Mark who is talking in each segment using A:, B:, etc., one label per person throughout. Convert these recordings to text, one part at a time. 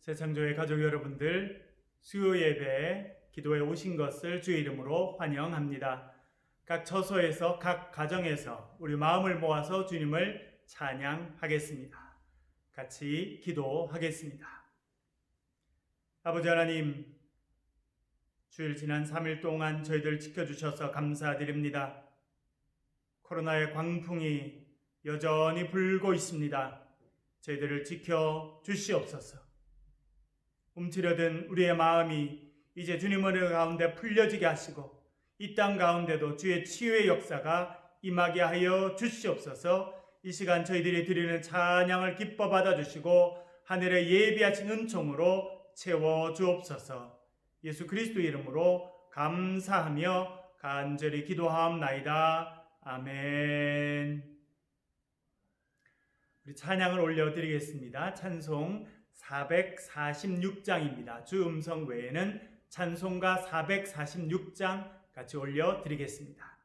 A: 새창조의 가족 여러분들, 수요 예배에 기도에 오신 것을 주의 이름으로 환영합니다. 각 처소에서 각 가정에서 우리 마음을 모아서 주님을 찬양하겠습니다. 같이 기도하겠습니다. 아버지 하나님, 주일 지난 3일 동안 저희들 지켜주셔서 감사드립니다. 코로나의 광풍이 여전히 불고 있습니다. 저희들을 지켜주시옵소서. 움츠려든 우리의 마음이 이제 주님 은혜 가운데 풀려지게 하시고 이 땅 가운데도 주의 치유의 역사가 임하게 하여 주시옵소서. 이 시간 저희들이 드리는 찬양을 기뻐 받아주시고 하늘에 예비하신 은총으로 채워주옵소서. 예수 그리스도 이름으로 감사하며 간절히 기도하옵나이다. 아멘. 우리 찬양을 올려드리겠습니다. 찬송 446장입니다. 주 음성 외에는 찬송가 446장 같이 올려드리겠습니다.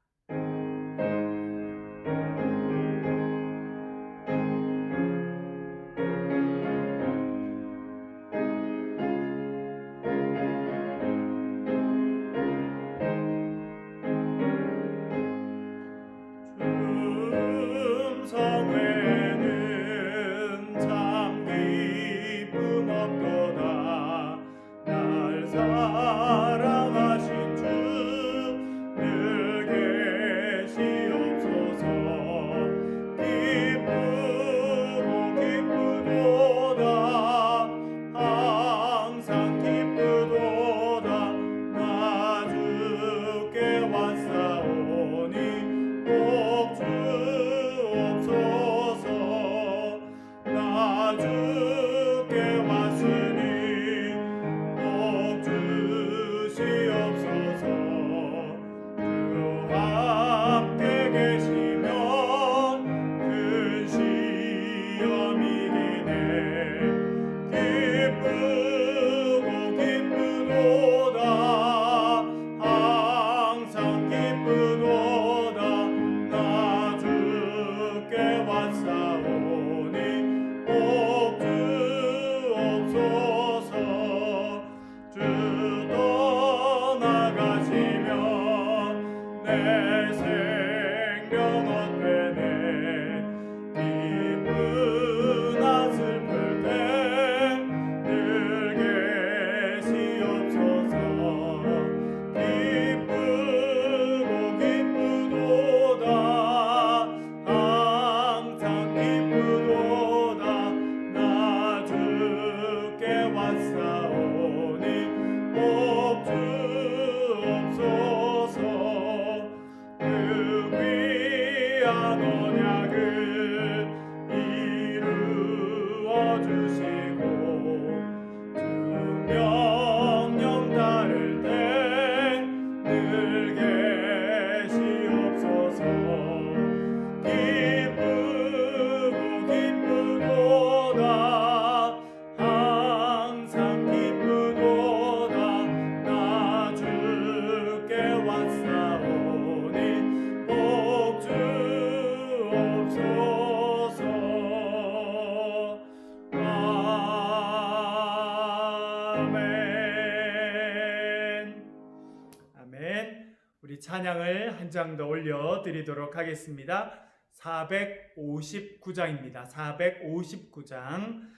A: 찬양을 한 장 더 올려드리도록 하겠습니다. 459장입니다. 459장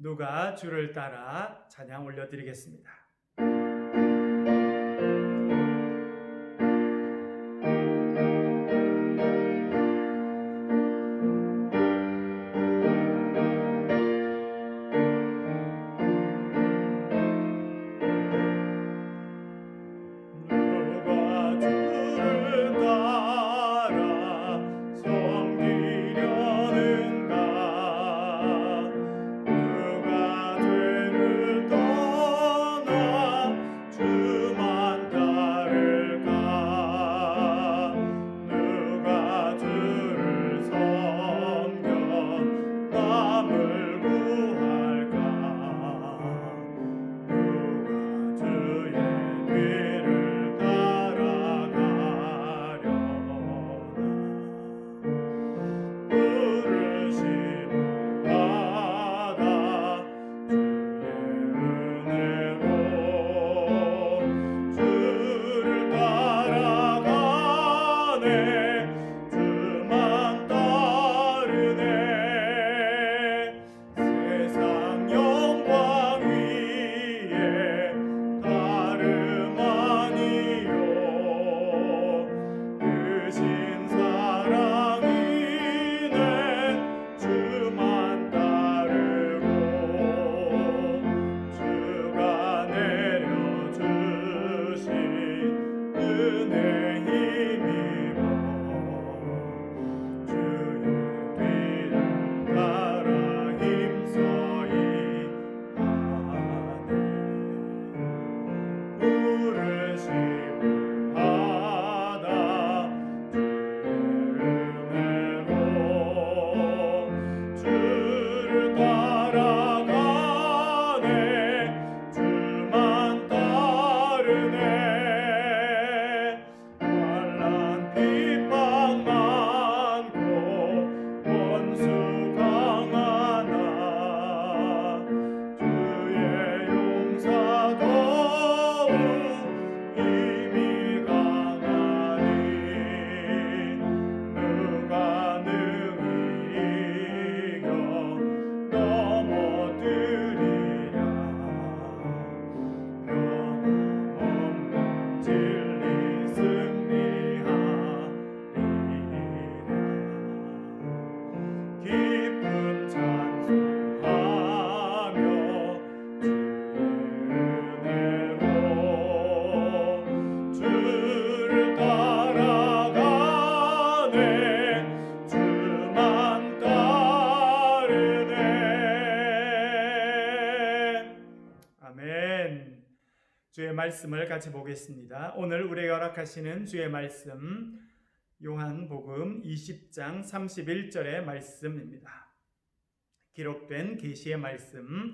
A: 누가 주를 따라 찬양 올려드리겠습니다. 주의 말씀을 같이 보겠습니다. 오늘 우리에게 허락하시는 주의 말씀 요한복음 20장 31절의 말씀입니다. 기록된 계시의 말씀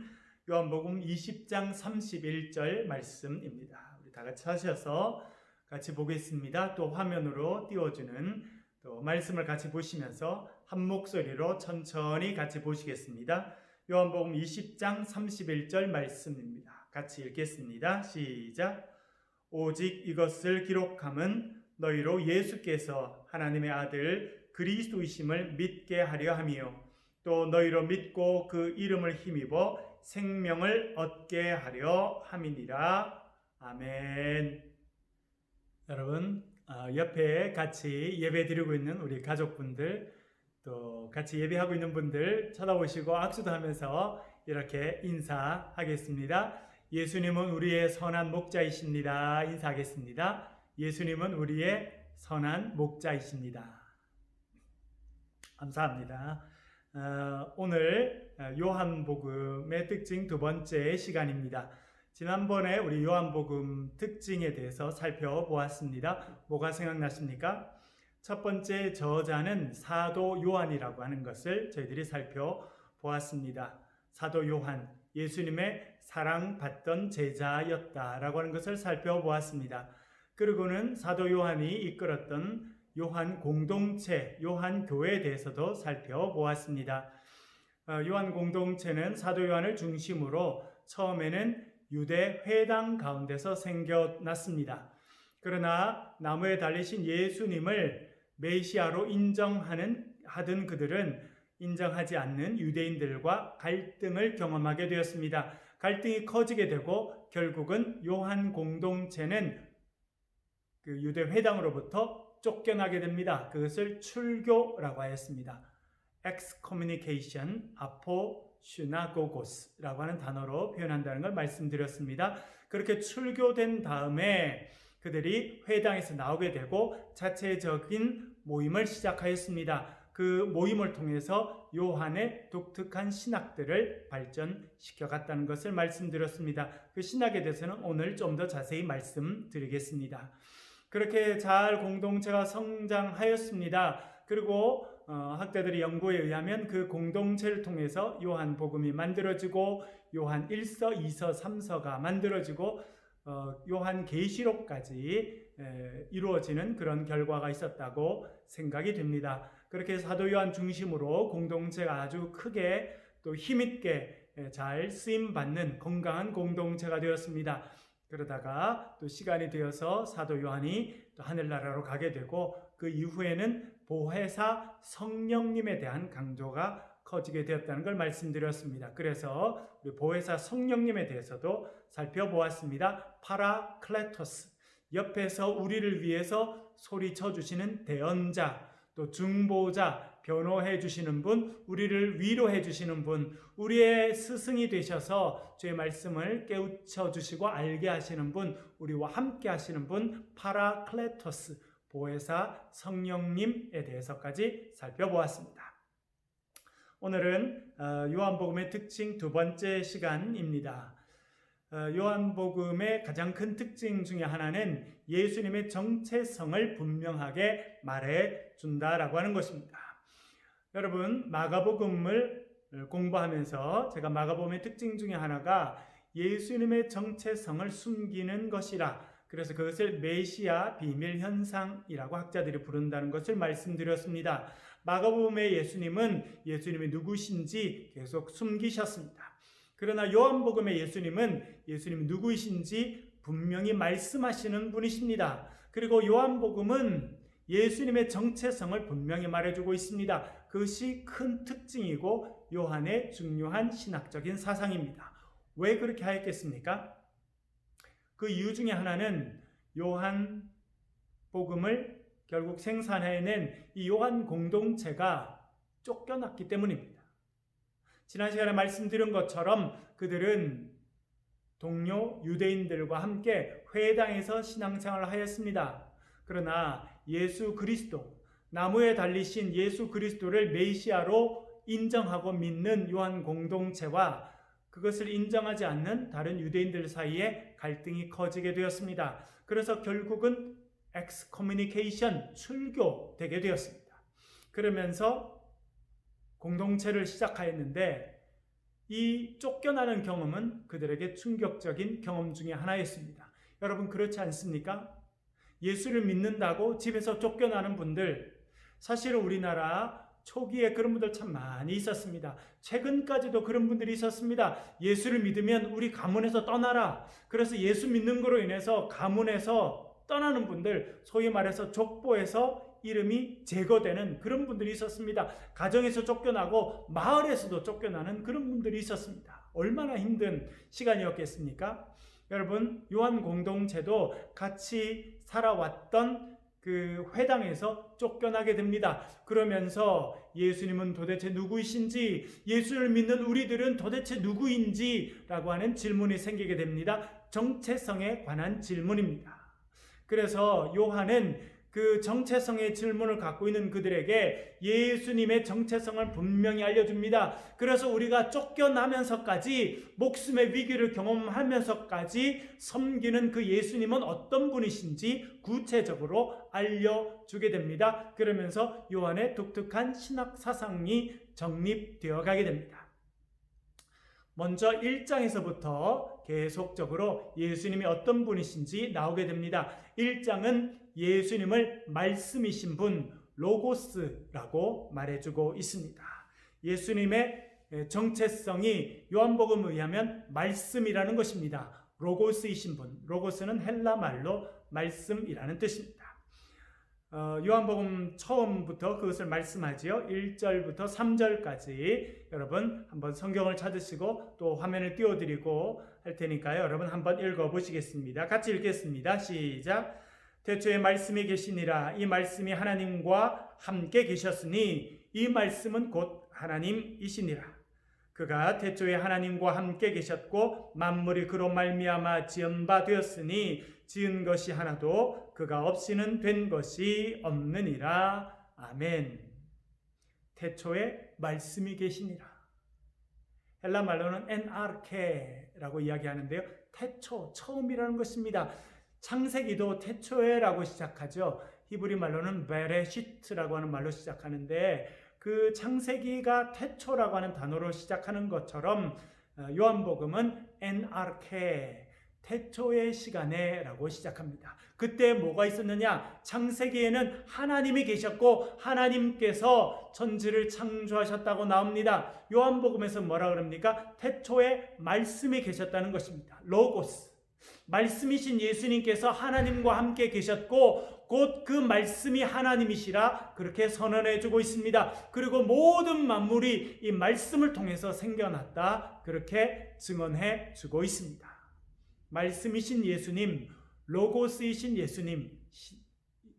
A: 요한복음 20장 31절 말씀입니다. 우리 다 같이 하셔서 같이 보겠습니다. 또 화면으로 띄워주는 또 말씀을 같이 보시면서 한 목소리로 천천히 같이 보시겠습니다. 요한복음 20장 31절 말씀입니다. 같이 읽겠습니다. 시작. 오직 이것을 기록함은 너희로 예수께서 하나님의 아들 그리스도이심을 믿게 하려 함이요 또 너희로 믿고 그 이름을 힘입어 생명을 얻게 하려 함이니라. 아멘. 여러분, 옆에 같이 예배 드리고 있는 우리 가족분들, 또 같이 예배하고 있는 분들 쳐다보시고 악수도 하면서 이렇게 인사하겠습니다. 예수님은 우리의 선한 목자이십니다. 인사하겠습니다. 예수님은 우리의 선한 목자이십니다. 감사합니다. 오늘 요한복음의 특징 두 번째 시간입니다. 지난번에 우리 요한복음 특징에 대해서 살펴보았습니다. 뭐가 생각나십니까? 첫 번째 저자는 사도 요한이라고 하는 것을 저희들이 살펴보았습니다. 사도 요한, 예수님의 사랑받던 제자였다라고 하는 것을 살펴보았습니다. 그리고는 사도 요한이 이끌었던 요한 공동체, 요한 교회에 대해서도 살펴보았습니다. 요한 공동체는 사도 요한을 중심으로 처음에는 유대 회당 가운데서 생겨났습니다. 그러나 나무에 달리신 예수님을 메시아로 하던 그들은 인정하지 않는 유대인들과 갈등을 경험하게 되었습니다. 갈등이 커지게 되고 결국은 요한 공동체는 그 유대 회당으로부터 쫓겨나게 됩니다. 그것을 출교라고 하였습니다. excommunication, aposynagogo스라고 하는 단어로 표현한다는 걸 말씀드렸습니다. 그렇게 출교된 다음에 그들이 회당에서 나오게 되고 자체적인 모임을 시작하였습니다. 그 모임을 통해서 요한의 독특한 신학들을 발전시켜 갔다는 것을 말씀드렸습니다. 그 신학에 대해서는 오늘 좀 더 자세히 말씀드리겠습니다. 그렇게 잘 공동체가 성장하였습니다. 그리고 학자들의 연구에 의하면 그 공동체를 통해서 요한복음이 만들어지고 요한 1서, 2서, 3서가 만들어지고 요한계시록까지 이루어지는 그런 결과가 있었다고 생각이 됩니다. 그렇게 사도 요한 중심으로 공동체가 아주 크게 또 힘있게 잘 쓰임받는 건강한 공동체가 되었습니다. 그러다가 또 시간이 되어서 사도 요한이 또 하늘나라로 가게 되고 그 이후에는 보혜사 성령님에 대한 강조가 커지게 되었다는 걸 말씀드렸습니다. 그래서 우리 보혜사 성령님에 대해서도 살펴보았습니다. 파라클레토스, 옆에서 우리를 위해서 소리쳐 주시는 대언자, 또 중보자, 변호해 주시는 분, 우리를 위로해 주시는 분, 우리의 스승이 되셔서 주의 말씀을 깨우쳐 주시고 알게 하시는 분, 우리와 함께 하시는 분, 파라클레토스, 보혜사 성령님에 대해서까지 살펴보았습니다. 오늘은 요한복음의 특징 두 번째 시간입니다. 요한복음의 가장 큰 특징 중에 하나는 예수님의 정체성을 분명하게 말해준다라고 하는 것입니다. 여러분, 마가복음을 공부하면서 제가 마가복음의 특징 중에 하나가 예수님의 정체성을 숨기는 것이라, 그래서 그것을 메시아 비밀 현상이라고 학자들이 부른다는 것을 말씀드렸습니다. 마가복음의 예수님은 예수님이 누구신지 계속 숨기셨습니다. 그러나 요한복음의 예수님은 예수님이 누구이신지 분명히 말씀하시는 분이십니다. 그리고 요한복음은 예수님의 정체성을 분명히 말해주고 있습니다. 그것이 큰 특징이고 요한의 중요한 신학적인 사상입니다. 왜 그렇게 하였겠습니까? 그 이유 중에 하나는 요한복음을 결국 생산해낸 이 요한 공동체가 쫓겨났기 때문입니다. 지난 시간에 말씀드린 것처럼 그들은 동료 유대인들과 함께 회당에서 신앙생활을 하였습니다. 그러나 예수 그리스도, 나무에 달리신 예수 그리스도를 메시아로 인정하고 믿는 요한 공동체와 그것을 인정하지 않는 다른 유대인들 사이에 갈등이 커지게 되었습니다. 그래서 결국은 엑스커뮤니케이션, 출교되게 되었습니다. 그러면서 공동체를 시작하였는데 이 쫓겨나는 경험은 그들에게 충격적인 경험 중에 하나였습니다. 여러분 그렇지 않습니까? 예수를 믿는다고 집에서 쫓겨나는 분들, 사실은 우리나라 초기에 그런 분들 참 많이 있었습니다. 최근까지도 그런 분들이 있었습니다. 예수를 믿으면 우리 가문에서 떠나라. 그래서 예수 믿는 거로 인해서 가문에서 떠나는 분들, 소위 말해서 족보에서 이름이 제거되는 그런 분들이 있었습니다. 가정에서 쫓겨나고 마을에서도 쫓겨나는 그런 분들이 있었습니다. 얼마나 힘든 시간이었겠습니까? 여러분, 요한 공동체도 같이 살아왔던 그 회당에서 쫓겨나게 됩니다. 그러면서 예수님은 도대체 누구이신지, 예수를 믿는 우리들은 도대체 누구인지 라고 하는 질문이 생기게 됩니다. 정체성에 관한 질문입니다. 그래서 요한은 그 정체성의 질문을 갖고 있는 그들에게 예수님의 정체성을 분명히 알려줍니다. 그래서 우리가 쫓겨나면서까지 목숨의 위기를 경험하면서까지 섬기는 그 예수님은 어떤 분이신지 구체적으로 알려주게 됩니다. 그러면서 요한의 독특한 신학 사상이 정립되어 가게 됩니다. 먼저 1장에서부터 계속적으로 예수님이 어떤 분이신지 나오게 됩니다. 1장은 예수님을 말씀이신 분, 로고스라고 말해주고 있습니다. 예수님의 정체성이 요한복음에 의하면 말씀이라는 것입니다. 로고스이신 분, 로고스는 헬라 말로 말씀이라는 뜻입니다. 요한복음 처음부터 그것을 말씀하지요. 1절부터 3절까지 여러분 한번 성경을 찾으시고 또 화면을 띄워드리고 할 테니까요. 여러분 한번 읽어보시겠습니다. 같이 읽겠습니다. 시작. 태초에 말씀이 계시니라. 이 말씀이 하나님과 함께 계셨으니 이 말씀은 곧 하나님이시니라. 그가 태초에 하나님과 함께 계셨고 만물이 그로 말미암아 지은 바 되었으니 지은 것이 하나도 그가 없이는 된 것이 없느니라. 아멘. 태초에 말씀이 계시니라. 헬라 말로는 엔아르케라고 이야기하는데요. 태초, 처음이라는 것입니다. 창세기도 태초에라고 시작하죠. 히브리 말로는 베레시트라고 하는 말로 시작하는데 그 창세기가 태초라고 하는 단어로 시작하는 것처럼 요한복음은 엔아르케, 태초의 시간에 라고 시작합니다. 그때 뭐가 있었느냐? 창세기에는 하나님이 계셨고 하나님께서 천지를 창조하셨다고 나옵니다. 요한복음에서 뭐라 그럽니까? 태초에 말씀이 계셨다는 것입니다. 로고스. 말씀이신 예수님께서 하나님과 함께 계셨고 곧 그 말씀이 하나님이시라 그렇게 선언해 주고 있습니다. 그리고 모든 만물이 이 말씀을 통해서 생겨났다 그렇게 증언해 주고 있습니다. 말씀이신 예수님, 로고스이신 예수님,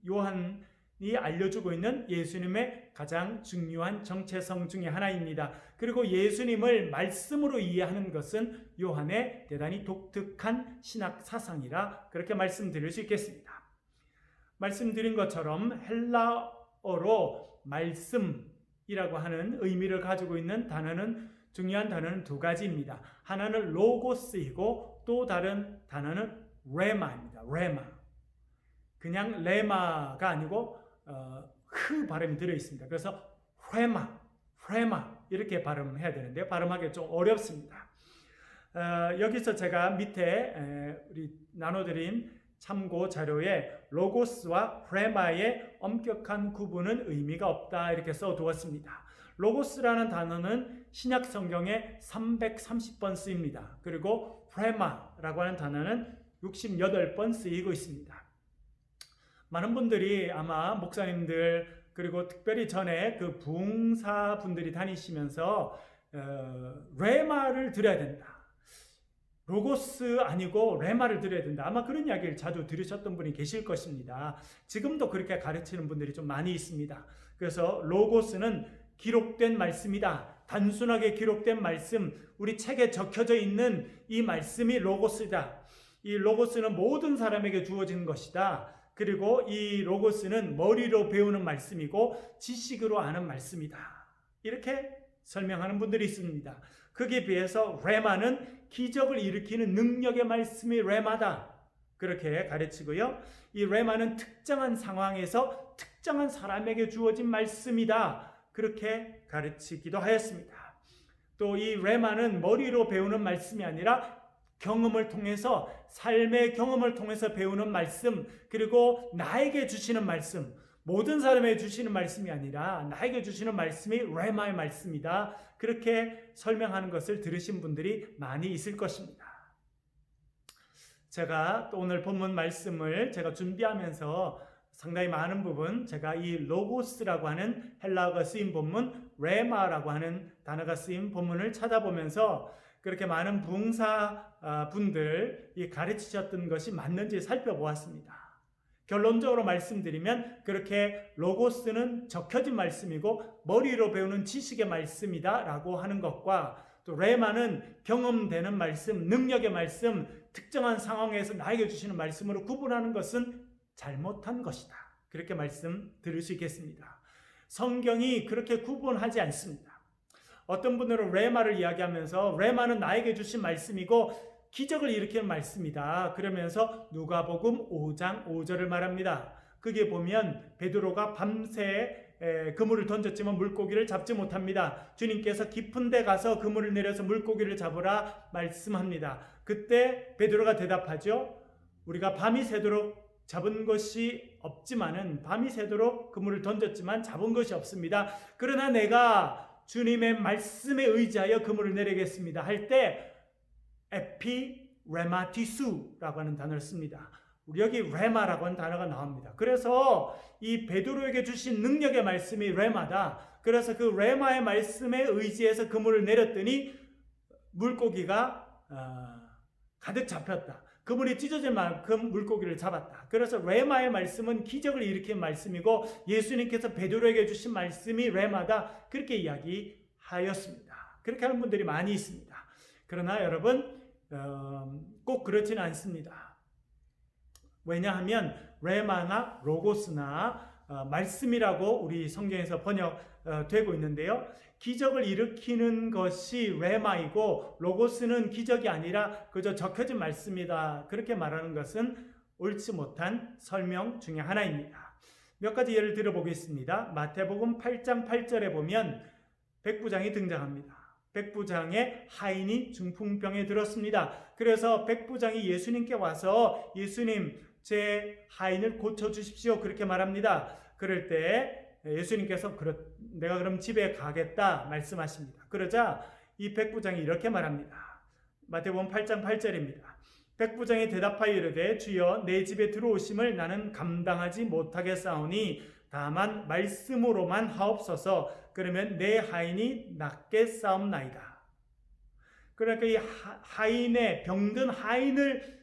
A: 요한이 알려주고 있는 예수님의 가장 중요한 정체성 중에 하나입니다. 그리고 예수님을 말씀으로 이해하는 것은 요한의 대단히 독특한 신학 사상이라 그렇게 말씀드릴 수 있겠습니다. 말씀드린 것처럼 헬라어로 말씀이라고 하는 의미를 가지고 있는 단어는 중요한 단어는 두 가지입니다. 하나는 로고스이고 또 다른 단어는 레마입니다. 레마. 그냥 레마가 아니고 흐 발음이 들어 있습니다. 그래서 레마 이렇게 발음해야 되는데요. 발음하기 좀 어렵습니다. 여기서 제가 밑에 우리 나눠드린 참고 자료에 로고스와 레마의 엄격한 구분은 의미가 없다 이렇게 써두었습니다. 로고스라는 단어는 신약 성경에 330번 쓰입니다. 그리고 레마라고 하는 단어는 68번 쓰이고 있습니다. 많은 분들이 아마 목사님들 그리고 특별히 전에 그 부흥사분들이 다니시면서 레마를 드려야 된다. 로고스 아니고 레마를 드려야 된다. 아마 그런 이야기를 자주 들으셨던 분이 계실 것입니다. 지금도 그렇게 가르치는 분들이 좀 많이 있습니다. 그래서 로고스는 기록된 말씀이다. 단순하게 기록된 말씀, 우리 책에 적혀져 있는 이 말씀이 로고스다. 이 로고스는 모든 사람에게 주어진 것이다. 그리고 이 로고스는 머리로 배우는 말씀이고 지식으로 아는 말씀이다. 이렇게 설명하는 분들이 있습니다. 거기에 비해서 레마는 기적을 일으키는 능력의 말씀이 레마다, 그렇게 가르치고요. 이 레마는 특정한 상황에서 특정한 사람에게 주어진 말씀이다, 그렇게 가르치기도 하였습니다. 또 이 레마는 머리로 배우는 말씀이 아니라 경험을 통해서, 삶의 경험을 통해서 배우는 말씀, 그리고 나에게 주시는 말씀, 모든 사람에게 주시는 말씀이 아니라 나에게 주시는 말씀이 레마의 말씀이다, 그렇게 설명하는 것을 들으신 분들이 많이 있을 것입니다. 제가 또 오늘 본문 말씀을 제가 준비하면서 상당히 많은 부분, 제가 이 로고스라고 하는 헬라어가 쓰인 본문, 레마라고 하는 단어가 쓰인 본문을 찾아보면서 그렇게 많은 부흥사 분들이 가르치셨던 것이 맞는지 살펴보았습니다. 결론적으로 말씀드리면 그렇게 로고스는 적혀진 말씀이고 머리로 배우는 지식의 말씀이다 라고 하는 것과, 또 레마는 경험되는 말씀, 능력의 말씀, 특정한 상황에서 나에게 주시는 말씀으로 구분하는 것은 잘못한 것이다, 그렇게 말씀 들을 수 있겠습니다. 성경이 그렇게 구분하지 않습니다. 어떤 분들은 레마를 이야기하면서 레마는 나에게 주신 말씀이고 기적을 일으키는 말씀이다, 그러면서 누가복음 5장 5절을 말합니다. 거기에 보면 베드로가 밤새 그물을 던졌지만 물고기를 잡지 못합니다. 주님께서 깊은 데 가서 그물을 내려서 물고기를 잡으라 말씀합니다. 그때 베드로가 대답하죠. 우리가 밤이 새도록 잡은 것이 없지만은, 밤이 새도록 그물을 던졌지만 잡은 것이 없습니다. 그러나 내가 주님의 말씀에 의지하여 그물을 내리겠습니다 할 때 에피레마티수라고 하는 단어를 씁니다. 여기 레마라고 하는 단어가 나옵니다. 그래서 이 베드로에게 주신 능력의 말씀이 레마다. 그래서 그 레마의 말씀에 의지해서 그물을 내렸더니 물고기가 가득 잡혔다. 그물이 찢어질 만큼 물고기를 잡았다. 그래서 레마의 말씀은 기적을 일으키는 말씀이고 예수님께서 베드로에게 주신 말씀이 레마다, 그렇게 이야기하였습니다. 그렇게 하는 분들이 많이 있습니다. 그러나 여러분, 꼭 그렇지는 않습니다. 왜냐하면 레마나 로고스나 말씀이라고 우리 성경에서 번역되고 있는데요. 기적을 일으키는 것이 레마이고 로고스는 기적이 아니라 그저 적혀진 말씀이다, 그렇게 말하는 것은 옳지 못한 설명 중에 하나입니다. 몇 가지 예를 들어보겠습니다. 마태복음 8장 8절에 보면 백부장이 등장합니다. 백부장의 하인이 중풍병에 들었습니다. 그래서 백부장이 예수님께 와서 예수님, 제 하인을 고쳐주십시오, 그렇게 말합니다. 그럴 때 예수님께서 내가 그럼 집에 가겠다 말씀하십니다. 그러자 이 백부장이 이렇게 말합니다. 마태복음 8장 8절입니다. 백부장이 대답하여 이르되 주여, 내 집에 들어오심을 나는 감당하지 못하겠사오니 다만 말씀으로만 하옵소서. 그러면 내 하인이 낫겠사옵나이다. 그러니까 이 하인의, 병든 하인을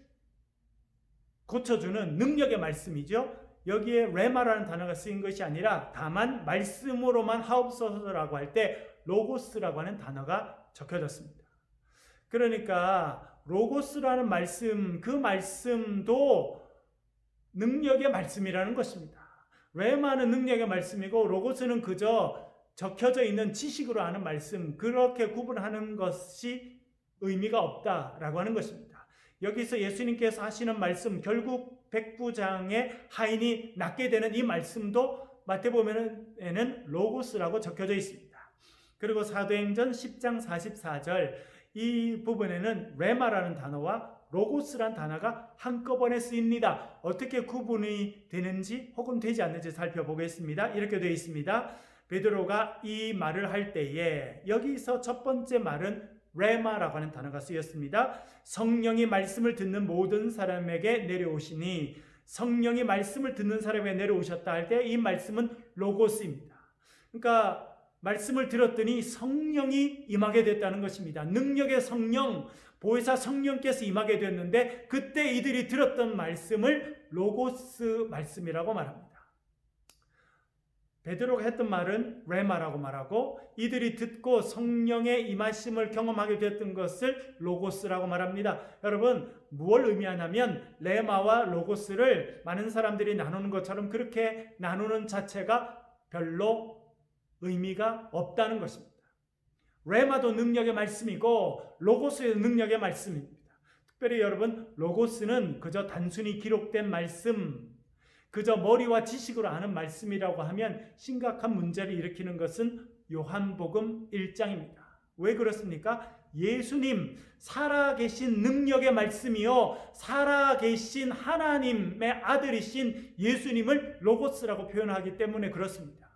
A: 고쳐주는 능력의 말씀이죠. 여기에 레마라는 단어가 쓰인 것이 아니라 다만 말씀으로만 하옵소서라고 할 때 로고스라고 하는 단어가 적혀졌습니다. 그러니까 로고스라는 말씀, 그 말씀도 능력의 말씀이라는 것입니다. 레마는 능력의 말씀이고 로고스는 그저 적혀져 있는 지식으로 하는 말씀, 그렇게 구분하는 것이 의미가 없다라고 하는 것입니다. 여기서 예수님께서 하시는 말씀, 결국 백부장의 하인이 낫게 되는 이 말씀도 마태복음에는 로고스라고 적혀져 있습니다. 그리고 사도행전 10장 44절, 이 부분에는 레마라는 단어와 로고스란 단어가 한꺼번에 쓰입니다. 어떻게 구분이 되는지 혹은 되지 않는지 살펴보겠습니다. 이렇게 되어 있습니다. 베드로가 이 말을 할 때에, 여기서 첫 번째 말은 레마라고 하는 단어가 쓰였습니다. 성령이 말씀을 듣는 모든 사람에게 내려오시니, 성령이 말씀을 듣는 사람에게 내려오셨다 할 때 이 말씀은 로고스입니다. 그러니까 말씀을 들었더니 성령이 임하게 됐다는 것입니다. 능력의 성령, 보혜사 성령께서 임하게 됐는데 그때 이들이 들었던 말씀을 로고스 말씀이라고 말합니다. 베드로가 했던 말은 레마라고 말하고 이들이 듣고 성령의 임하심을 경험하게 됐던 것을 로고스라고 말합니다. 여러분, 무엇을 의미하냐면 레마와 로고스를 많은 사람들이 나누는 것처럼 그렇게 나누는 자체가 별로 의미가 없다는 것입니다. 레마도 능력의 말씀이고 로고스의 능력의 말씀입니다. 특별히 여러분, 로고스는 그저 단순히 기록된 말씀, 그저 머리와 지식으로 아는 말씀이라고 하면 심각한 문제를 일으키는 것은 요한복음 1장입니다. 왜 그렇습니까? 예수님, 살아계신 능력의 말씀이요, 살아계신 하나님의 아들이신 예수님을 로고스라고 표현하기 때문에 그렇습니다.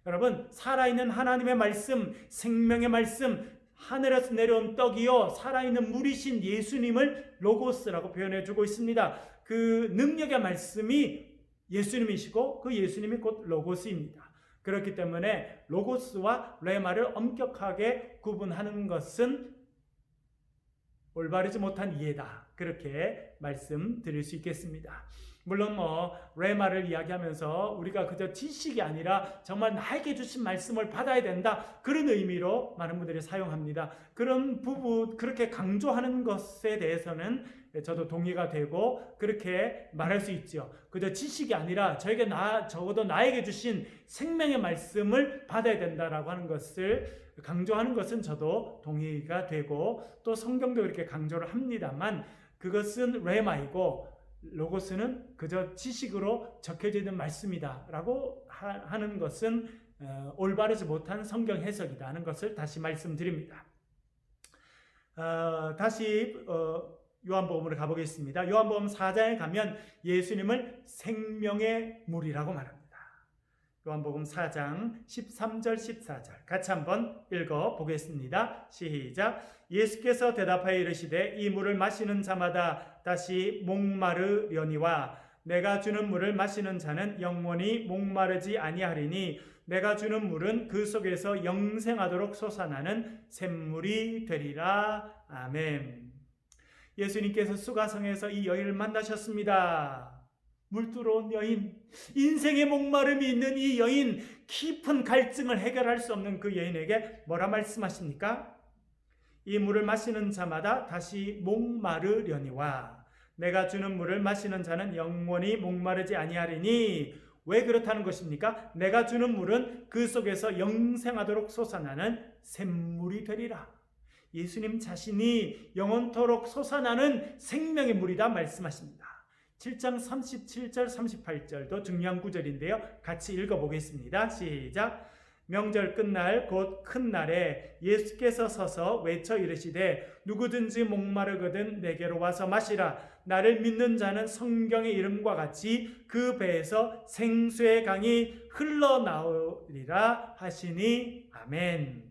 A: 여러분, 살아있는 하나님의 말씀, 생명의 말씀, 하늘에서 내려온 떡이요 살아있는 물이신 예수님을 로고스라고 표현해주고 있습니다. 그 능력의 말씀이 예수님이시고 그 예수님이 곧 로고스입니다. 그렇기 때문에 로고스와 레마를 엄격하게 구분하는 것은 올바르지 못한 이해다, 그렇게 말씀드릴 수 있겠습니다. 물론 레마를 이야기하면서 우리가 그저 지식이 아니라 정말 나에게 주신 말씀을 받아야 된다, 그런 의미로 많은 분들이 사용합니다. 그런 그렇게 강조하는 것에 대해서는 저도 동의가 되고 그렇게 말할 수 있죠. 그저 지식이 아니라 적어도 나에게 주신 생명의 말씀을 받아야 된다라고 하는 것을 강조하는 것은 저도 동의가 되고 또 성경도 그렇게 강조를 합니다만, 그것은 레마이고 로고스는 그저 지식으로 적혀져 있는 말씀이다 라고 하는 것은 올바르지 못한 성경 해석이다 하는 것을 다시 말씀드립니다. 다시 요한복음으로 가보겠습니다. 요한복음 4장에 가면 예수님을 생명의 물이라고 말합니다. 요한복음 4장 13절 14절 같이 한번 읽어보겠습니다. 시작. 예수께서 대답하여 이르시되 이 물을 마시는 자마다 다시 목마르려니와 내가 주는 물을 마시는 자는 영원히 목마르지 아니하리니 내가 주는 물은 그 속에서 영생하도록 솟아나는 샘물이 되리라. 아멘. 예수님께서 수가성에서 이 여인을 만나셨습니다. 물들어온 여인, 인생의 목마름이 있는 이 여인, 깊은 갈증을 해결할 수 없는 그 여인에게 뭐라 말씀하십니까? 이 물을 마시는 자마다 다시 목마르려니와 내가 주는 물을 마시는 자는 영원히 목마르지 아니하리니. 왜 그렇다는 것입니까? 내가 주는 물은 그 속에서 영생하도록 솟아나는 샘물이 되리라. 예수님 자신이 영원토록 솟아나는 생명의 물이다 말씀하십니다. 7장 37절 38절도 중요한 구절인데요. 같이 읽어보겠습니다. 시작. 명절 끝날 곧 큰 날에 예수께서 서서 외쳐 이르시되 누구든지 목마르거든 내게로 와서 마시라. 나를 믿는 자는 성경의 이름과 같이 그 배에서 생수의 강이 흘러나오리라 하시니. 아멘.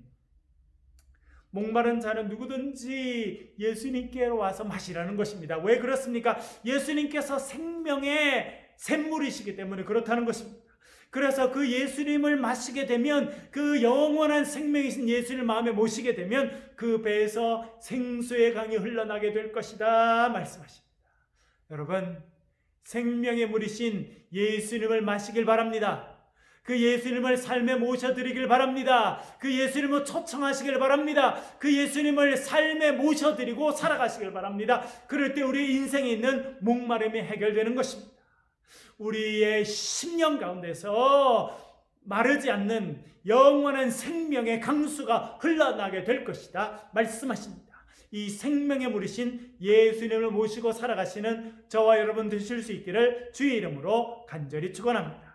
A: 목마른 자는 누구든지 예수님께로 와서 마시라는 것입니다. 왜 그렇습니까? 예수님께서 생명의 샘물이시기 때문에 그렇다는 것입니다. 그래서 그 예수님을 마시게 되면, 그 영원한 생명이신 예수님을 마음에 모시게 되면 그 배에서 생수의 강이 흘러나게 될 것이다 말씀하십니다. 여러분, 생명의 물이신 예수님을 마시길 바랍니다. 그 예수님을 삶에 모셔드리길 바랍니다. 그 예수님을 초청하시길 바랍니다. 그 예수님을 삶에 모셔드리고 살아가시길 바랍니다. 그럴 때 우리의 인생에 있는 목마름이 해결되는 것입니다. 우리의 심령 가운데서 마르지 않는 영원한 생명의 강수가 흘러나게 될 것이다 말씀하십니다. 이 생명의 물이신 예수님을 모시고 살아가시는 저와 여러분 되실 수 있기를 주의 이름으로 간절히 축원합니다.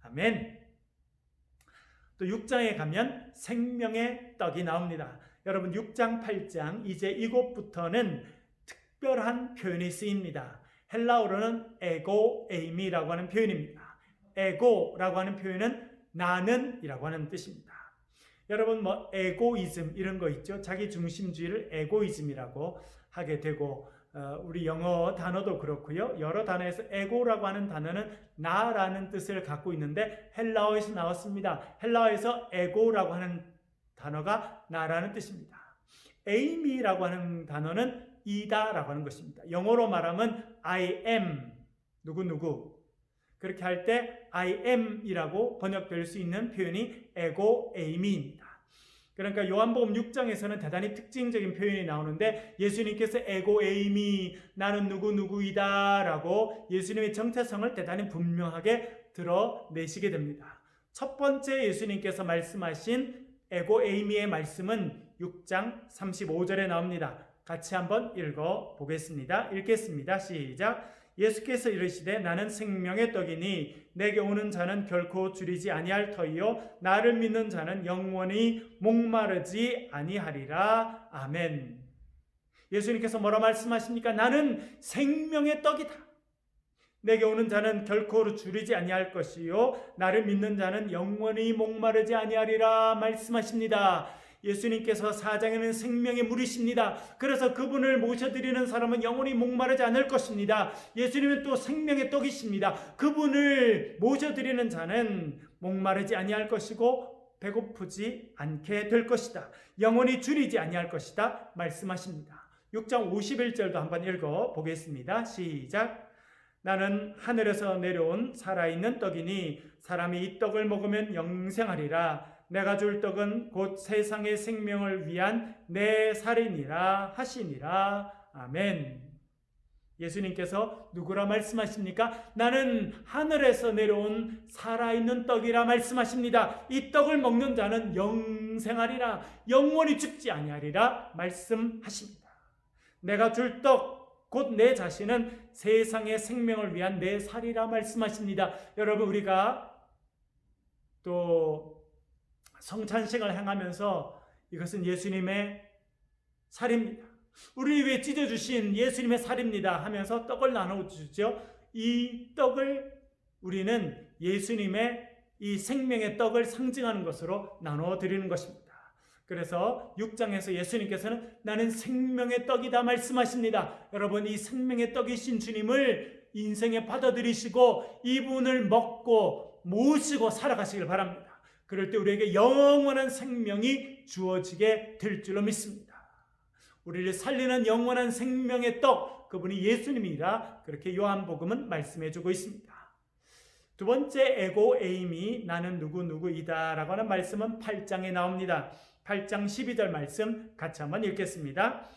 A: 아멘. 또 6장에 가면 생명의 떡이 나옵니다. 여러분 6장 8장 이제 이곳부터는 특별한 표현이 쓰입니다. 헬라어로는 에고 에이미라고 하는 표현입니다. 에고라고 하는 표현은 나는 이라고 하는 뜻입니다. 여러분 에고이즘 이런 거 있죠. 자기 중심주의를 에고이즘이라고 하게 되고, 우리 영어 단어도 그렇고요. 여러 단어에서 에고라고 하는 단어는 나라는 뜻을 갖고 있는데 헬라어에서 나왔습니다. 헬라어에서 에고라고 하는 단어가 나라는 뜻입니다. 에이미라고 하는 단어는 이다라고 하는 것입니다. 영어로 말하면 I am 누구누구, 그렇게 할 때 I am이라고 번역될 수 있는 표현이 에고 에이미입니다. 그러니까 요한복음 6장에서는 대단히 특징적인 표현이 나오는데 예수님께서 에고 에이미 나는 누구누구이다 라고 예수님의 정체성을 대단히 분명하게 드러내시게 됩니다. 첫 번째 예수님께서 말씀하신 에고 에이미의 말씀은 6장 35절에 나옵니다. 같이 한번 읽어 보겠습니다. 읽겠습니다. 시작. 예수께서 이르시되 나는 생명의 떡이니 내게 오는 자는 결코 줄이지 아니할 터이요 나를 믿는 자는 영원히 목마르지 아니하리라. 아멘. 예수님께서 뭐라 말씀하십니까? 나는 생명의 떡이다. 내게 오는 자는 결코 줄이지 아니할 것이요 나를 믿는 자는 영원히 목마르지 아니하리라 말씀하십니다. 예수님께서 사장에는 생명의 물이십니다. 그래서 그분을 모셔드리는 사람은 영원히 목마르지 않을 것입니다. 예수님은 또 생명의 떡이십니다. 그분을 모셔드리는 자는 목마르지 아니할 것이고 배고프지 않게 될 것이다. 영원히 줄이지 아니할 것이다 말씀하십니다. 6장 51절도 한번 읽어 보겠습니다. 시작. 나는 하늘에서 내려온 살아있는 떡이니 사람이 이 떡을 먹으면 영생하리라. 내가 줄 떡은 곧 세상의 생명을 위한 내 살이니라 하시니라. 아멘. 예수님께서 누구라 말씀하십니까? 나는 하늘에서 내려온 살아있는 떡이라 말씀하십니다. 이 떡을 먹는 자는 영생하리라. 영원히 죽지 아니하리라 말씀하십니다. 내가 줄 떡 곧 내 자신은 세상의 생명을 위한 내 살이라 말씀하십니다. 여러분, 우리가 또 성찬식을 행하면서 이것은 예수님의 살입니다. 우리 위해 찢어주신 예수님의 살입니다 하면서 떡을 나눠주죠. 이 떡을 우리는 예수님의 이 생명의 떡을 상징하는 것으로 나눠드리는 것입니다. 그래서 6장에서 예수님께서는 나는 생명의 떡이다 말씀하십니다. 여러분, 이 생명의 떡이신 주님을 인생에 받아들이시고 이분을 먹고 모시고 살아가시길 바랍니다. 그럴 때 우리에게 영원한 생명이 주어지게 될 줄로 믿습니다. 우리를 살리는 영원한 생명의 떡, 그분이 예수님이라 그렇게 요한복음은 말씀해주고 있습니다. 두 번째 에고 에임이 나는 누구누구이다 라고 하는 말씀은 8장에 나옵니다. 8장 12절 말씀 같이 한번 읽겠습니다.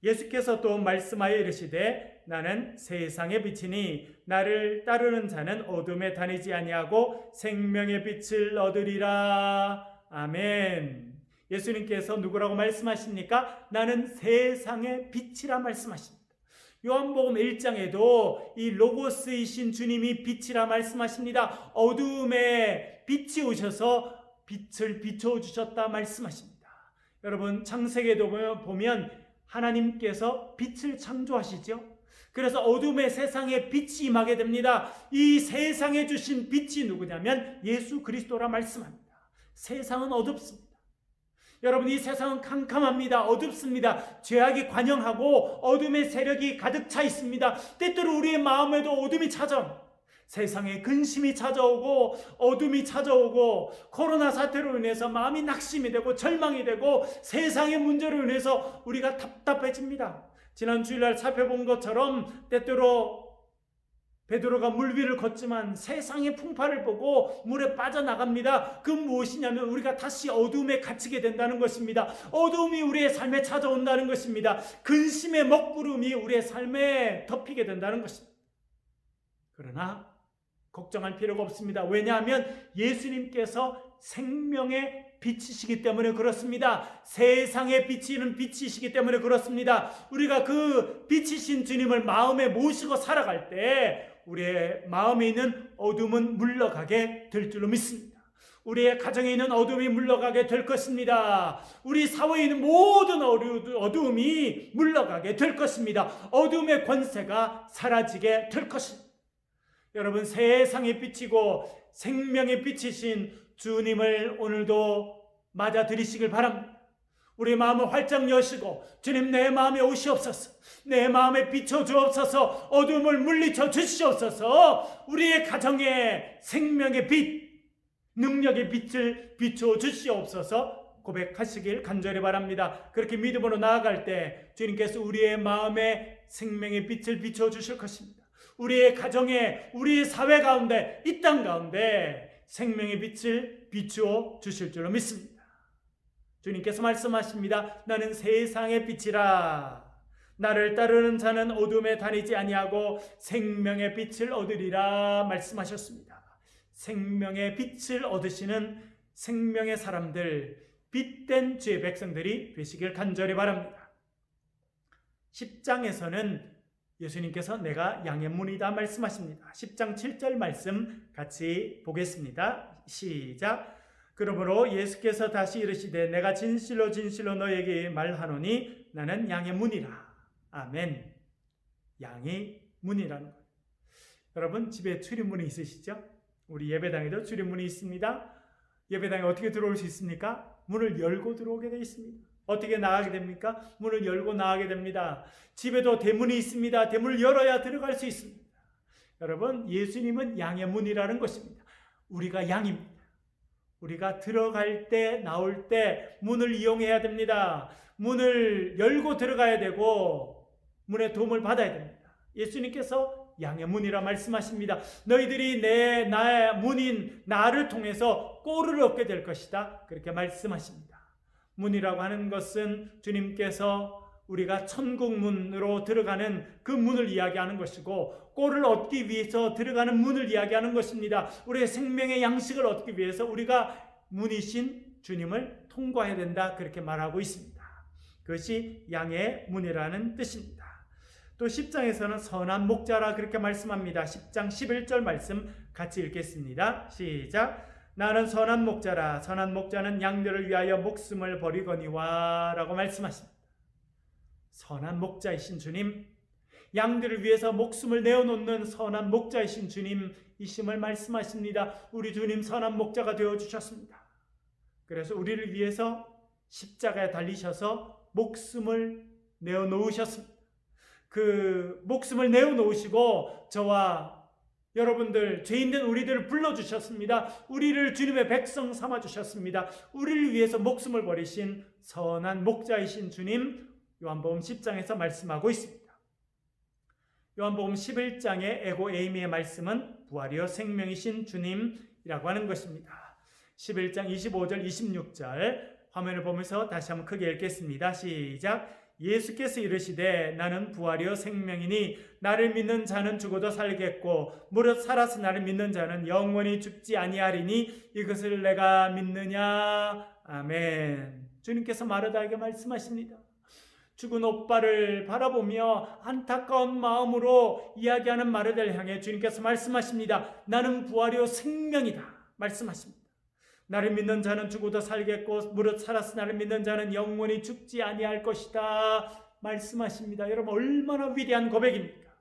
A: 예수께서 또 말씀하여 이르시되 나는 세상의 빛이니 나를 따르는 자는 어둠에 다니지 아니하고 생명의 빛을 얻으리라. 아멘. 예수님께서 누구라고 말씀하십니까? 나는 세상의 빛이라 말씀하십니다. 요한복음 1장에도 이 로고스이신 주님이 빛이라 말씀하십니다. 어둠에 빛이 오셔서 빛을 비춰주셨다 말씀하십니다. 여러분, 창세기에도 보면 하나님께서 빛을 창조하시죠. 그래서 어둠의 세상에 빛이 임하게 됩니다. 이 세상에 주신 빛이 누구냐면 예수 그리스도라 말씀합니다. 세상은 어둡습니다. 여러분, 이 세상은 캄캄합니다. 어둡습니다. 죄악이 관영하고 어둠의 세력이 가득 차 있습니다. 때때로 우리의 마음에도 어둠이 찾아옵니다. 세상에 근심이 찾아오고 어둠이 찾아오고 코로나 사태로 인해서 마음이 낙심이 되고 절망이 되고 세상의 문제로 인해서 우리가 답답해집니다. 지난 주일날 살펴본 것처럼 때때로 베드로가 물 위를 걷지만 세상의 풍파를 보고 물에 빠져나갑니다. 그 무엇이냐면 우리가 다시 어둠에 갇히게 된다는 것입니다. 어둠이 우리의 삶에 찾아온다는 것입니다. 근심의 먹구름이 우리의 삶에 덮이게 된다는 것입니다. 그러나 걱정할 필요가 없습니다. 왜냐하면 예수님께서 생명의 빛이시기 때문에 그렇습니다. 세상의 빛이는 빛이시기 때문에 그렇습니다. 우리가 그 빛이신 주님을 마음에 모시고 살아갈 때 우리의 마음에 있는 어둠은 물러가게 될 줄로 믿습니다. 우리의 가정에 있는 어둠이 물러가게 될 것입니다. 우리 사회에 있는 모든 어둠이 물러가게 될 것입니다. 어둠의 권세가 사라지게 될 것입니다. 여러분, 세상의 빛이고 생명의 빛이신 주님을 오늘도 맞아들이시길 바랍니다. 우리 마음을 활짝 여시고 주님, 내 마음에 오시옵소서. 내 마음에 비춰주옵소서. 어둠을 물리쳐 주시옵소서. 우리의 가정에 생명의 빛, 능력의 빛을 비춰 주시옵소서 고백하시길 간절히 바랍니다. 그렇게 믿음으로 나아갈 때 주님께서 우리의 마음에 생명의 빛을 비춰 주실 것입니다. 우리의 가정에, 우리의 사회 가운데, 이 땅 가운데 생명의 빛을 비추어 주실 줄로 믿습니다. 주님께서 말씀하십니다. 나는 세상의 빛이라. 나를 따르는 자는 어둠에 다니지 아니하고 생명의 빛을 얻으리라 말씀하셨습니다. 생명의 빛을 얻으시는 생명의 사람들, 빛된 주의 백성들이 되시길 간절히 바랍니다. 10장에서는 예수님께서 내가 양의 문이다 말씀하십니다. 10장 7절 말씀 같이 보겠습니다. 시작. 그러므로 예수께서 다시 이르시되 내가 진실로 진실로 너에게 말하노니 나는 양의 문이라. 아멘. 양의 문이라는 것. 여러분 집에 출입문이 있으시죠? 우리 예배당에도 출입문이 있습니다. 예배당에 어떻게 들어올 수 있습니까? 문을 열고 들어오게 되어 있습니다. 어떻게 나가게 됩니까? 문을 열고 나가게 됩니다. 집에도 대문이 있습니다. 대문을 열어야 들어갈 수 있습니다. 여러분, 예수님은 양의 문이라는 것입니다. 우리가 양입니다. 우리가 들어갈 때, 나올 때 문을 이용해야 됩니다. 문을 열고 들어가야 되고 문의 도움을 받아야 됩니다. 예수님께서 양의 문이라 말씀하십니다. 너희들이 나의 문인 나를 통해서 꼴을 얻게 될 것이다. 그렇게 말씀하십니다. 문이라고 하는 것은 주님께서 우리가 천국문으로 들어가는 그 문을 이야기하는 것이고, 꼴을 얻기 위해서 들어가는 문을 이야기하는 것입니다. 우리의 생명의 양식을 얻기 위해서 우리가 문이신 주님을 통과해야 된다. 그렇게 말하고 있습니다. 그것이 양의 문이라는 뜻입니다. 또 10장에서는 선한 목자라 그렇게 말씀합니다. 10장 11절 말씀 같이 읽겠습니다. 시작. 나는 선한 목자라. 선한 목자는 양들을 위하여 목숨을 버리거니와 라고 말씀하십니다. 선한 목자이신 주님, 양들을 위해서 목숨을 내어놓는 선한 목자이신 주님이심을 말씀하십니다. 우리 주님 선한 목자가 되어주셨습니다. 그래서 우리를 위해서 십자가에 달리셔서 목숨을 내어놓으셨습니다. 그 목숨을 내어놓으시고 저와 여러분들, 죄 있는 우리들을 불러주셨습니다. 우리를 주님의 백성 삼아주셨습니다. 우리를 위해서 목숨을 버리신 선한 목자이신 주님, 요한복음 10장에서 말씀하고 있습니다. 요한복음 11장의 에고 에이미의 말씀은 부활이요 생명이신 주님이라고 하는 것입니다. 11장 25절 26절 화면을 보면서 다시 한번 크게 읽겠습니다. 시작. 예수께서 이르시되 나는 부활이요 생명이니 나를 믿는 자는 죽어도 살겠고 무릇 살아서 나를 믿는 자는 영원히 죽지 아니하리니 이것을 내가 믿느냐. 아멘. 주님께서 마르다에게 말씀하십니다. 죽은 오빠를 바라보며 안타까운 마음으로 이야기하는 마르다를 향해 주님께서 말씀하십니다. 나는 부활이요 생명이다 말씀하십니다. 나를 믿는 자는 죽어도 살겠고 무릇 살아서 나를 믿는 자는 영원히 죽지 아니할 것이다 말씀하십니다. 여러분, 얼마나 위대한 고백입니까?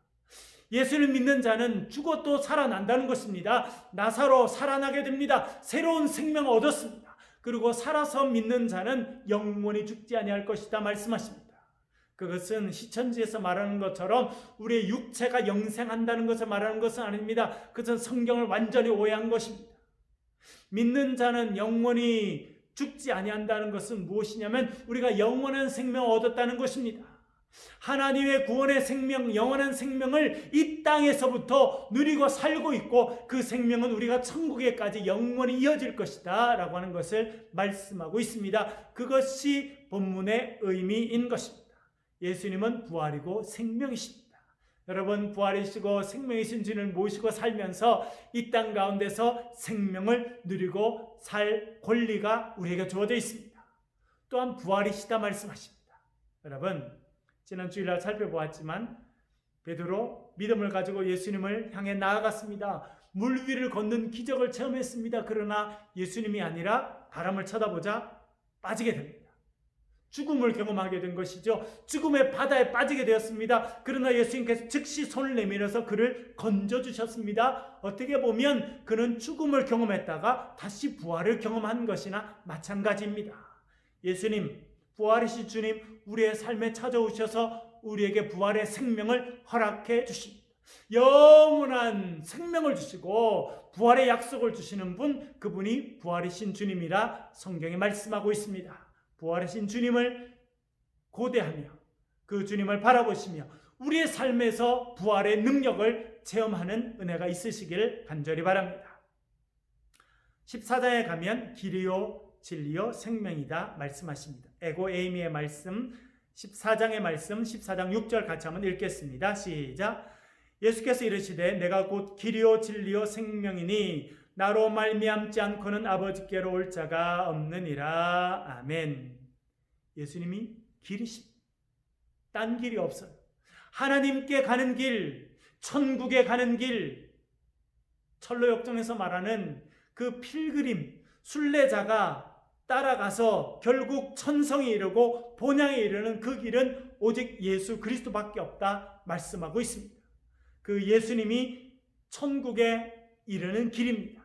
A: 예수를 믿는 자는 죽어도 살아난다는 것입니다. 나사로 살아나게 됩니다. 새로운 생명을 얻었습니다. 그리고 살아서 믿는 자는 영원히 죽지 아니할 것이다 말씀하십니다. 그것은 시천지에서 말하는 것처럼 우리의 육체가 영생한다는 것을 말하는 것은 아닙니다. 그것은 성경을 완전히 오해한 것입니다. 믿는 자는 영원히 죽지 아니한다는 것은 무엇이냐면 우리가 영원한 생명을 얻었다는 것입니다. 하나님의 구원의 생명, 영원한 생명을 이 땅에서부터 누리고 살고 있고 그 생명은 우리가 천국에까지 영원히 이어질 것이다 라고 하는 것을 말씀하고 있습니다. 그것이 본문의 의미인 것입니다. 예수님은 부활이고 생명이십니다. 여러분, 부활이시고 생명이신 주님을 모시고 살면서 이 땅 가운데서 생명을 누리고 살 권리가 우리에게 주어져 있습니다. 또한 부활이시다 말씀하십니다. 여러분, 지난 주일날 살펴보았지만 베드로 믿음을 가지고 예수님을 향해 나아갔습니다. 물 위를 걷는 기적을 체험했습니다. 그러나 예수님이 아니라 바람을 쳐다보자 빠지게 됩니다. 죽음을 경험하게 된 것이죠. 죽음의 바다에 빠지게 되었습니다. 그러나 예수님께서 즉시 손을 내밀어서 그를 건져주셨습니다. 어떻게 보면 그는 죽음을 경험했다가 다시 부활을 경험한 것이나 마찬가지입니다. 예수님, 부활이신 주님, 우리의 삶에 찾아오셔서 우리에게 부활의 생명을 허락해 주십니다. 영원한 생명을 주시고 부활의 약속을 주시는 분, 그분이 부활이신 주님이라 성경에 말씀하고 있습니다. 부활하신 주님을 고대하며 그 주님을 바라보시며 우리의 삶에서 부활의 능력을 체험하는 은혜가 있으시기를 간절히 바랍니다. 14장에 가면 길이요 진리요 생명이다 말씀하십니다. 에고 에이미의 말씀 14장의 말씀 14장 6절 같이 한번 읽겠습니다. 시작. 예수께서 이르시되 내가 곧 길이요 진리요 생명이니 나로 말미암지 않고는 아버지께로 올 자가 없느니라. 아멘. 예수님이 길이십니다. 딴 길이 없어요. 하나님께 가는 길, 천국에 가는 길, 철로역정에서 말하는 그 필그림, 순례자가 따라가서 결국 천성에 이르고 본향에 이르는 그 길은 오직 예수 그리스도밖에 없다 말씀하고 있습니다. 그 예수님이 천국에 이르는 길입니다.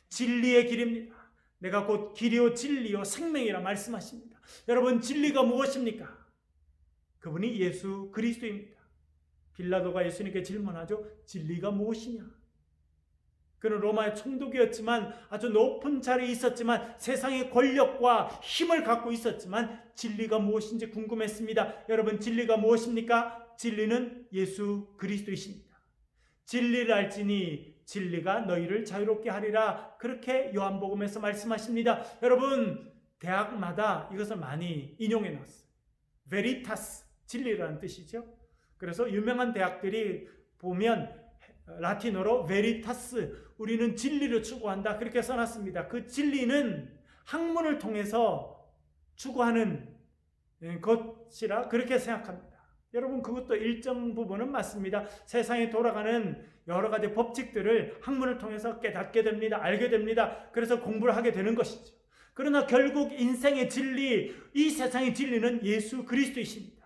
A: 진리의 길입니다. 내가 곧 길이요 진리요 생명이라 말씀하십니다. 여러분, 진리가 무엇입니까? 그분이 예수 그리스도입니다. 빌라도가 예수님께 질문하죠. 진리가 무엇이냐? 그는 로마의 총독이었지만 아주 높은 자리에 있었지만 세상의 권력과 힘을 갖고 있었지만 진리가 무엇인지 궁금했습니다. 여러분, 진리가 무엇입니까? 진리는 예수 그리스도이십니다. 진리를 알지니 진리가 너희를 자유롭게 하리라. 그렇게 요한복음에서 말씀하십니다. 여러분, 대학마다 이것을 많이 인용해 놨어요. 베리타스, 진리라는 뜻이죠. 그래서 유명한 대학들이 보면 라틴어로 베리타스, 우리는 진리를 추구한다, 그렇게 써놨습니다. 그 진리는 학문을 통해서 추구하는 것이라 그렇게 생각합니다. 여러분, 그것도 일정 부분은 맞습니다. 세상에 돌아가는 여러 가지 법칙들을 학문을 통해서 깨닫게 됩니다. 알게 됩니다. 그래서 공부를 하게 되는 것이죠. 그러나 결국 인생의 진리, 이 세상의 진리는 예수 그리스도이십니다.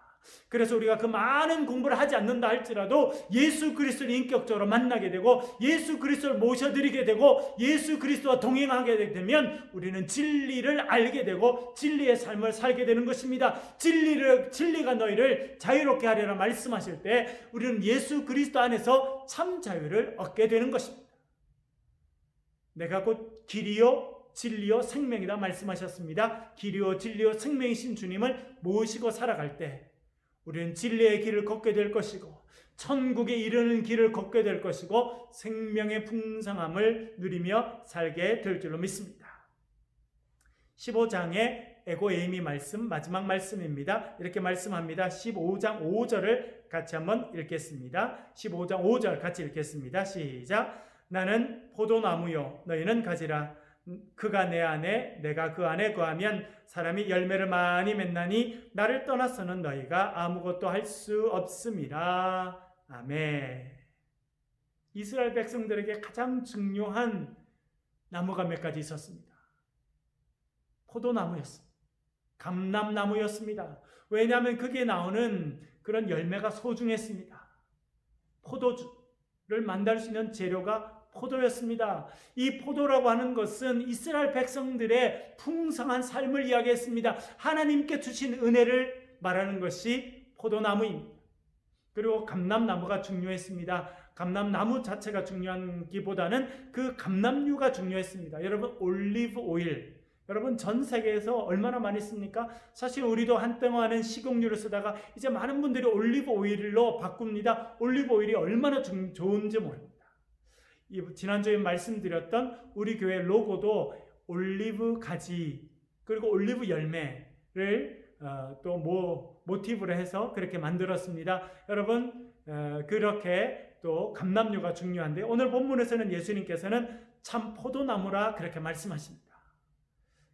A: 그래서 우리가 그 많은 공부를 하지 않는다 할지라도 예수 그리스도를 인격적으로 만나게 되고 예수 그리스도를 모셔드리게 되고 예수 그리스도와 동행하게 되면 우리는 진리를 알게 되고 진리의 삶을 살게 되는 것입니다. 진리가 너희를 자유롭게 하리라 말씀하실 때 우리는 예수 그리스도 안에서 참 자유를 얻게 되는 것입니다. 내가 곧 길이요 진리요 생명이다 말씀하셨습니다. 길이요 진리요 생명이신 주님을 모시고 살아갈 때 우리는 진리의 길을 걷게 될 것이고 천국에 이르는 길을 걷게 될 것이고 생명의 풍성함을 누리며 살게 될 줄로 믿습니다. 15장의 에고에이미 말씀, 마지막 말씀입니다. 이렇게 말씀합니다. 15장 5절을 같이 한번 읽겠습니다. 15장 5절 같이 읽겠습니다. 시작. 나는 포도나무요 너희는 가지라. 그가 내 안에 내가 그 안에 거하면 사람이 열매를 많이 맺나니 나를 떠나서는 너희가 아무것도 할 수 없음이라. 아멘. 이스라엘 백성들에게 가장 중요한 나무가 몇 가지 있었습니다. 포도나무였습니다. 감람나무였습니다. 왜냐하면 그게 나오는 그런 열매가 소중했습니다. 포도주를 만들 수 있는 재료가 포도였습니다. 이 포도라고 하는 것은 이스라엘 백성들의 풍성한 삶을 이야기했습니다. 하나님께 주신 은혜를 말하는 것이 포도나무입니다. 그리고 감람나무가 중요했습니다. 감람나무 자체가 중요한 기보다는 그 감람류가 중요했습니다. 여러분, 올리브 오일, 여러분 전 세계에서 얼마나 많이 씁니까? 사실 우리도 한동안은 식용유를 쓰다가 이제 많은 분들이 올리브 오일로 바꿉니다. 올리브 오일이 얼마나 좋은지 모릅니다. 지난주에 말씀드렸던 우리 교회 로고도 올리브 가지 그리고 올리브 열매를 또 모티브로 해서 그렇게 만들었습니다. 여러분, 그렇게 또 감람류가 중요한데 오늘 본문에서는 예수님께서는 참 포도나무라 그렇게 말씀하십니다.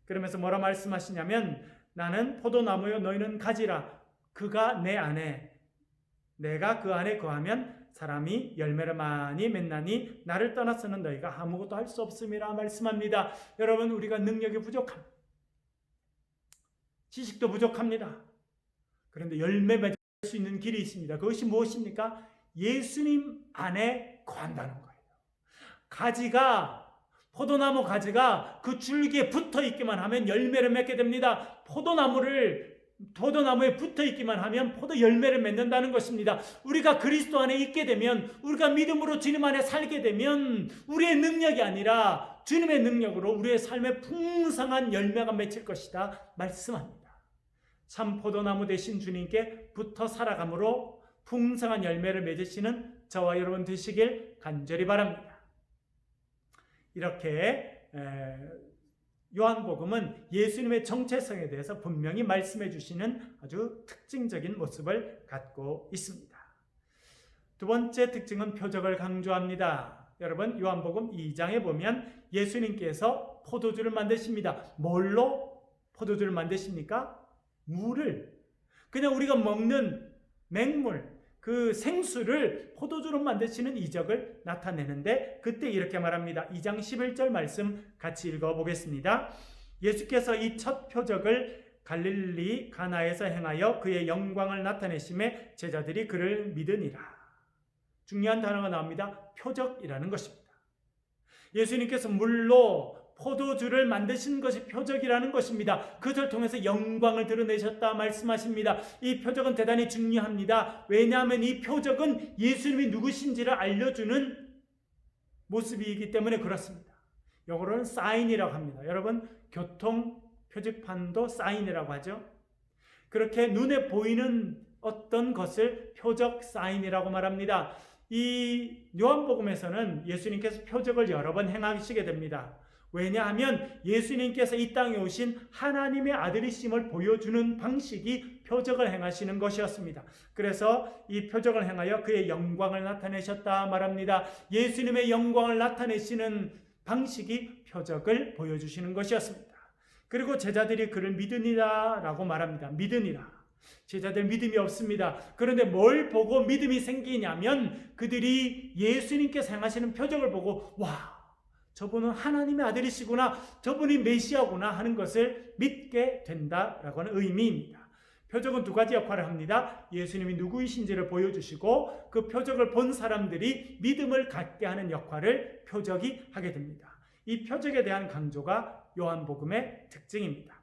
A: 그러면서 뭐라 말씀하시냐면 나는 포도나무요 너희는 가지라. 그가 내 안에 내가 그 안에 거하면 사람이 열매를 많이 맺나니 나를 떠나서는 너희가 아무것도 할 수 없음이라 말씀합니다. 여러분, 우리가 능력이 부족합니다. 지식도 부족합니다. 그런데 열매 맺을 수 있는 길이 있습니다. 그것이 무엇입니까? 예수님 안에 거한다는 거예요. 포도나무 가지가 그 줄기에 붙어 있기만 하면 열매를 맺게 됩니다. 포도나무에 붙어 있기만 하면 포도 열매를 맺는다는 것입니다. 우리가 그리스도 안에 있게 되면, 우리가 믿음으로 주님 안에 살게 되면 우리의 능력이 아니라 주님의 능력으로 우리의 삶에 풍성한 열매가 맺힐 것이다 말씀합니다. 참 포도나무 되신 주님께 붙어 살아감으로 풍성한 열매를 맺으시는 저와 여러분 되시길 간절히 바랍니다. 이렇게 요한복음은 예수님의 정체성에 대해서 분명히 말씀해 주시는 아주 특징적인 모습을 갖고 있습니다. 두 번째 특징은 표적을 강조합니다. 여러분, 요한복음 2장에 보면 예수님께서 포도주를 만드십니다. 뭘로 포도주를 만드십니까? 물을, 그냥 우리가 먹는 맹물, 그 생수를 포도주로 만드시는 이적을 나타내는데, 그때 이렇게 말합니다. 2장 11절 말씀 같이 읽어보겠습니다. 예수께서 이 첫 표적을 갈릴리 가나에서 행하여 그의 영광을 나타내심에 제자들이 그를 믿으니라. 중요한 단어가 나옵니다. 표적이라는 것입니다. 예수님께서 물로 포도주를 만드신 것이 표적이라는 것입니다. 그것을 통해서 영광을 드러내셨다 말씀하십니다. 이 표적은 대단히 중요합니다. 왜냐하면 이 표적은 예수님이 누구신지를 알려주는 모습이기 때문에 그렇습니다. 영어로는 사인이라고 합니다. 여러분, 교통 표지판도 사인이라고 하죠. 그렇게 눈에 보이는 어떤 것을 표적, 사인이라고 말합니다. 이 요한복음에서는 예수님께서 표적을 여러 번 행하시게 됩니다. 왜냐하면 예수님께서 이 땅에 오신 하나님의 아들이심을 보여주는 방식이 표적을 행하시는 것이었습니다. 그래서 이 표적을 행하여 그의 영광을 나타내셨다 말합니다. 예수님의 영광을 나타내시는 방식이 표적을 보여주시는 것이었습니다. 그리고 제자들이 그를 믿으니라 라고 말합니다. 믿으니라. 제자들 믿음이 없습니다. 그런데 뭘 보고 믿음이 생기냐면 그들이 예수님께서 행하시는 표적을 보고 와, 저분은 하나님의 아들이시구나, 저분이 메시아구나 하는 것을 믿게 된다라고 하는 의미입니다. 표적은 두 가지 역할을 합니다. 예수님이 누구이신지를 보여주시고 그 표적을 본 사람들이 믿음을 갖게 하는 역할을 표적이 하게 됩니다. 이 표적에 대한 강조가 요한복음의 특징입니다.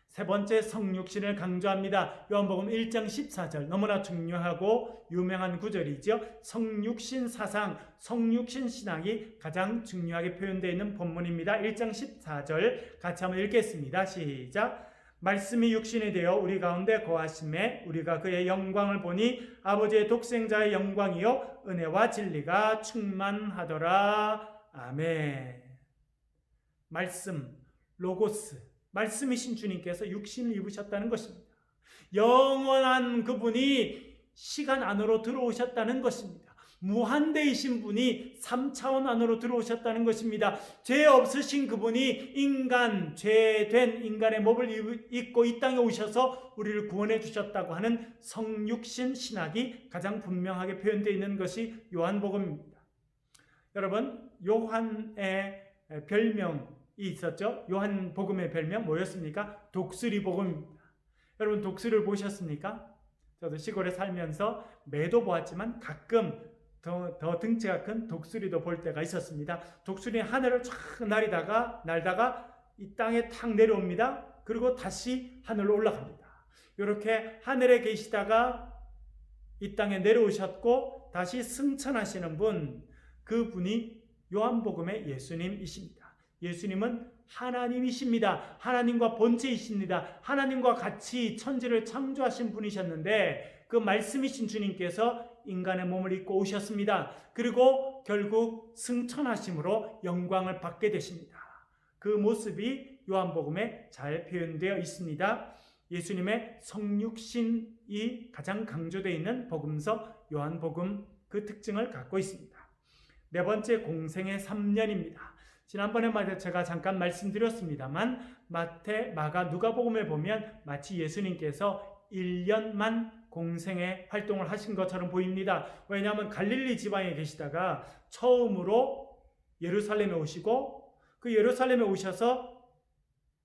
A: 세 번째, 성육신을 강조합니다. 요한복음 1장 14절, 너무나 중요하고 유명한 구절이죠. 성육신 사상, 성육신 신앙이 가장 중요하게 표현되어 있는 본문입니다. 1장 14절 같이 한번 읽겠습니다. 시작. 말씀이 육신이 되어 우리 가운데 거하심에 우리가 그의 영광을 보니 아버지의 독생자의 영광이요 은혜와 진리가 충만하더라. 아멘. 말씀, 로고스, 말씀이신 주님께서 육신을 입으셨다는 것입니다. 영원한 그분이 시간 안으로 들어오셨다는 것입니다. 무한대이신 분이 3차원 안으로 들어오셨다는 것입니다. 죄 없으신 그분이 인간, 죄된 인간의 몸을 입고 이 땅에 오셔서 우리를 구원해 주셨다고 하는 성육신 신학이 가장 분명하게 표현되어 있는 것이 요한복음입니다. 여러분, 요한의 별명이 있었죠. 요한복음의 별명 뭐였습니까? 독수리복음입니다. 여러분, 독수리를 보셨습니까? 저도 시골에 살면서 매도 보았지만 가끔 더 등치가 큰 독수리도 볼 때가 있었습니다. 독수리는 하늘을 쫙 날다가 이 땅에 탁 내려옵니다. 그리고 다시 하늘로 올라갑니다. 이렇게 하늘에 계시다가 이 땅에 내려오셨고 다시 승천하시는 분, 그분이 요한복음의 예수님이십니다. 예수님은 하나님이십니다. 하나님과 본체이십니다. 하나님과 같이 천지를 창조하신 분이셨는데 그 말씀이신 주님께서 인간의 몸을 입고 오셨습니다. 그리고 결국 승천하심으로 영광을 받게 되십니다. 그 모습이 요한복음에 잘 표현되어 있습니다. 예수님의 성육신이 가장 강조되어 있는 복음서 요한복음, 그 특징을 갖고 있습니다. 네 번째, 공생의 3년입니다. 지난번에 제가 잠깐 말씀드렸습니다만 마태, 마가, 누가복음에 보면 마치 예수님께서 1년만 공생의 활동을 하신 것처럼 보입니다. 왜냐하면 갈릴리 지방에 계시다가 처음으로 예루살렘에 오시고 그 예루살렘에 오셔서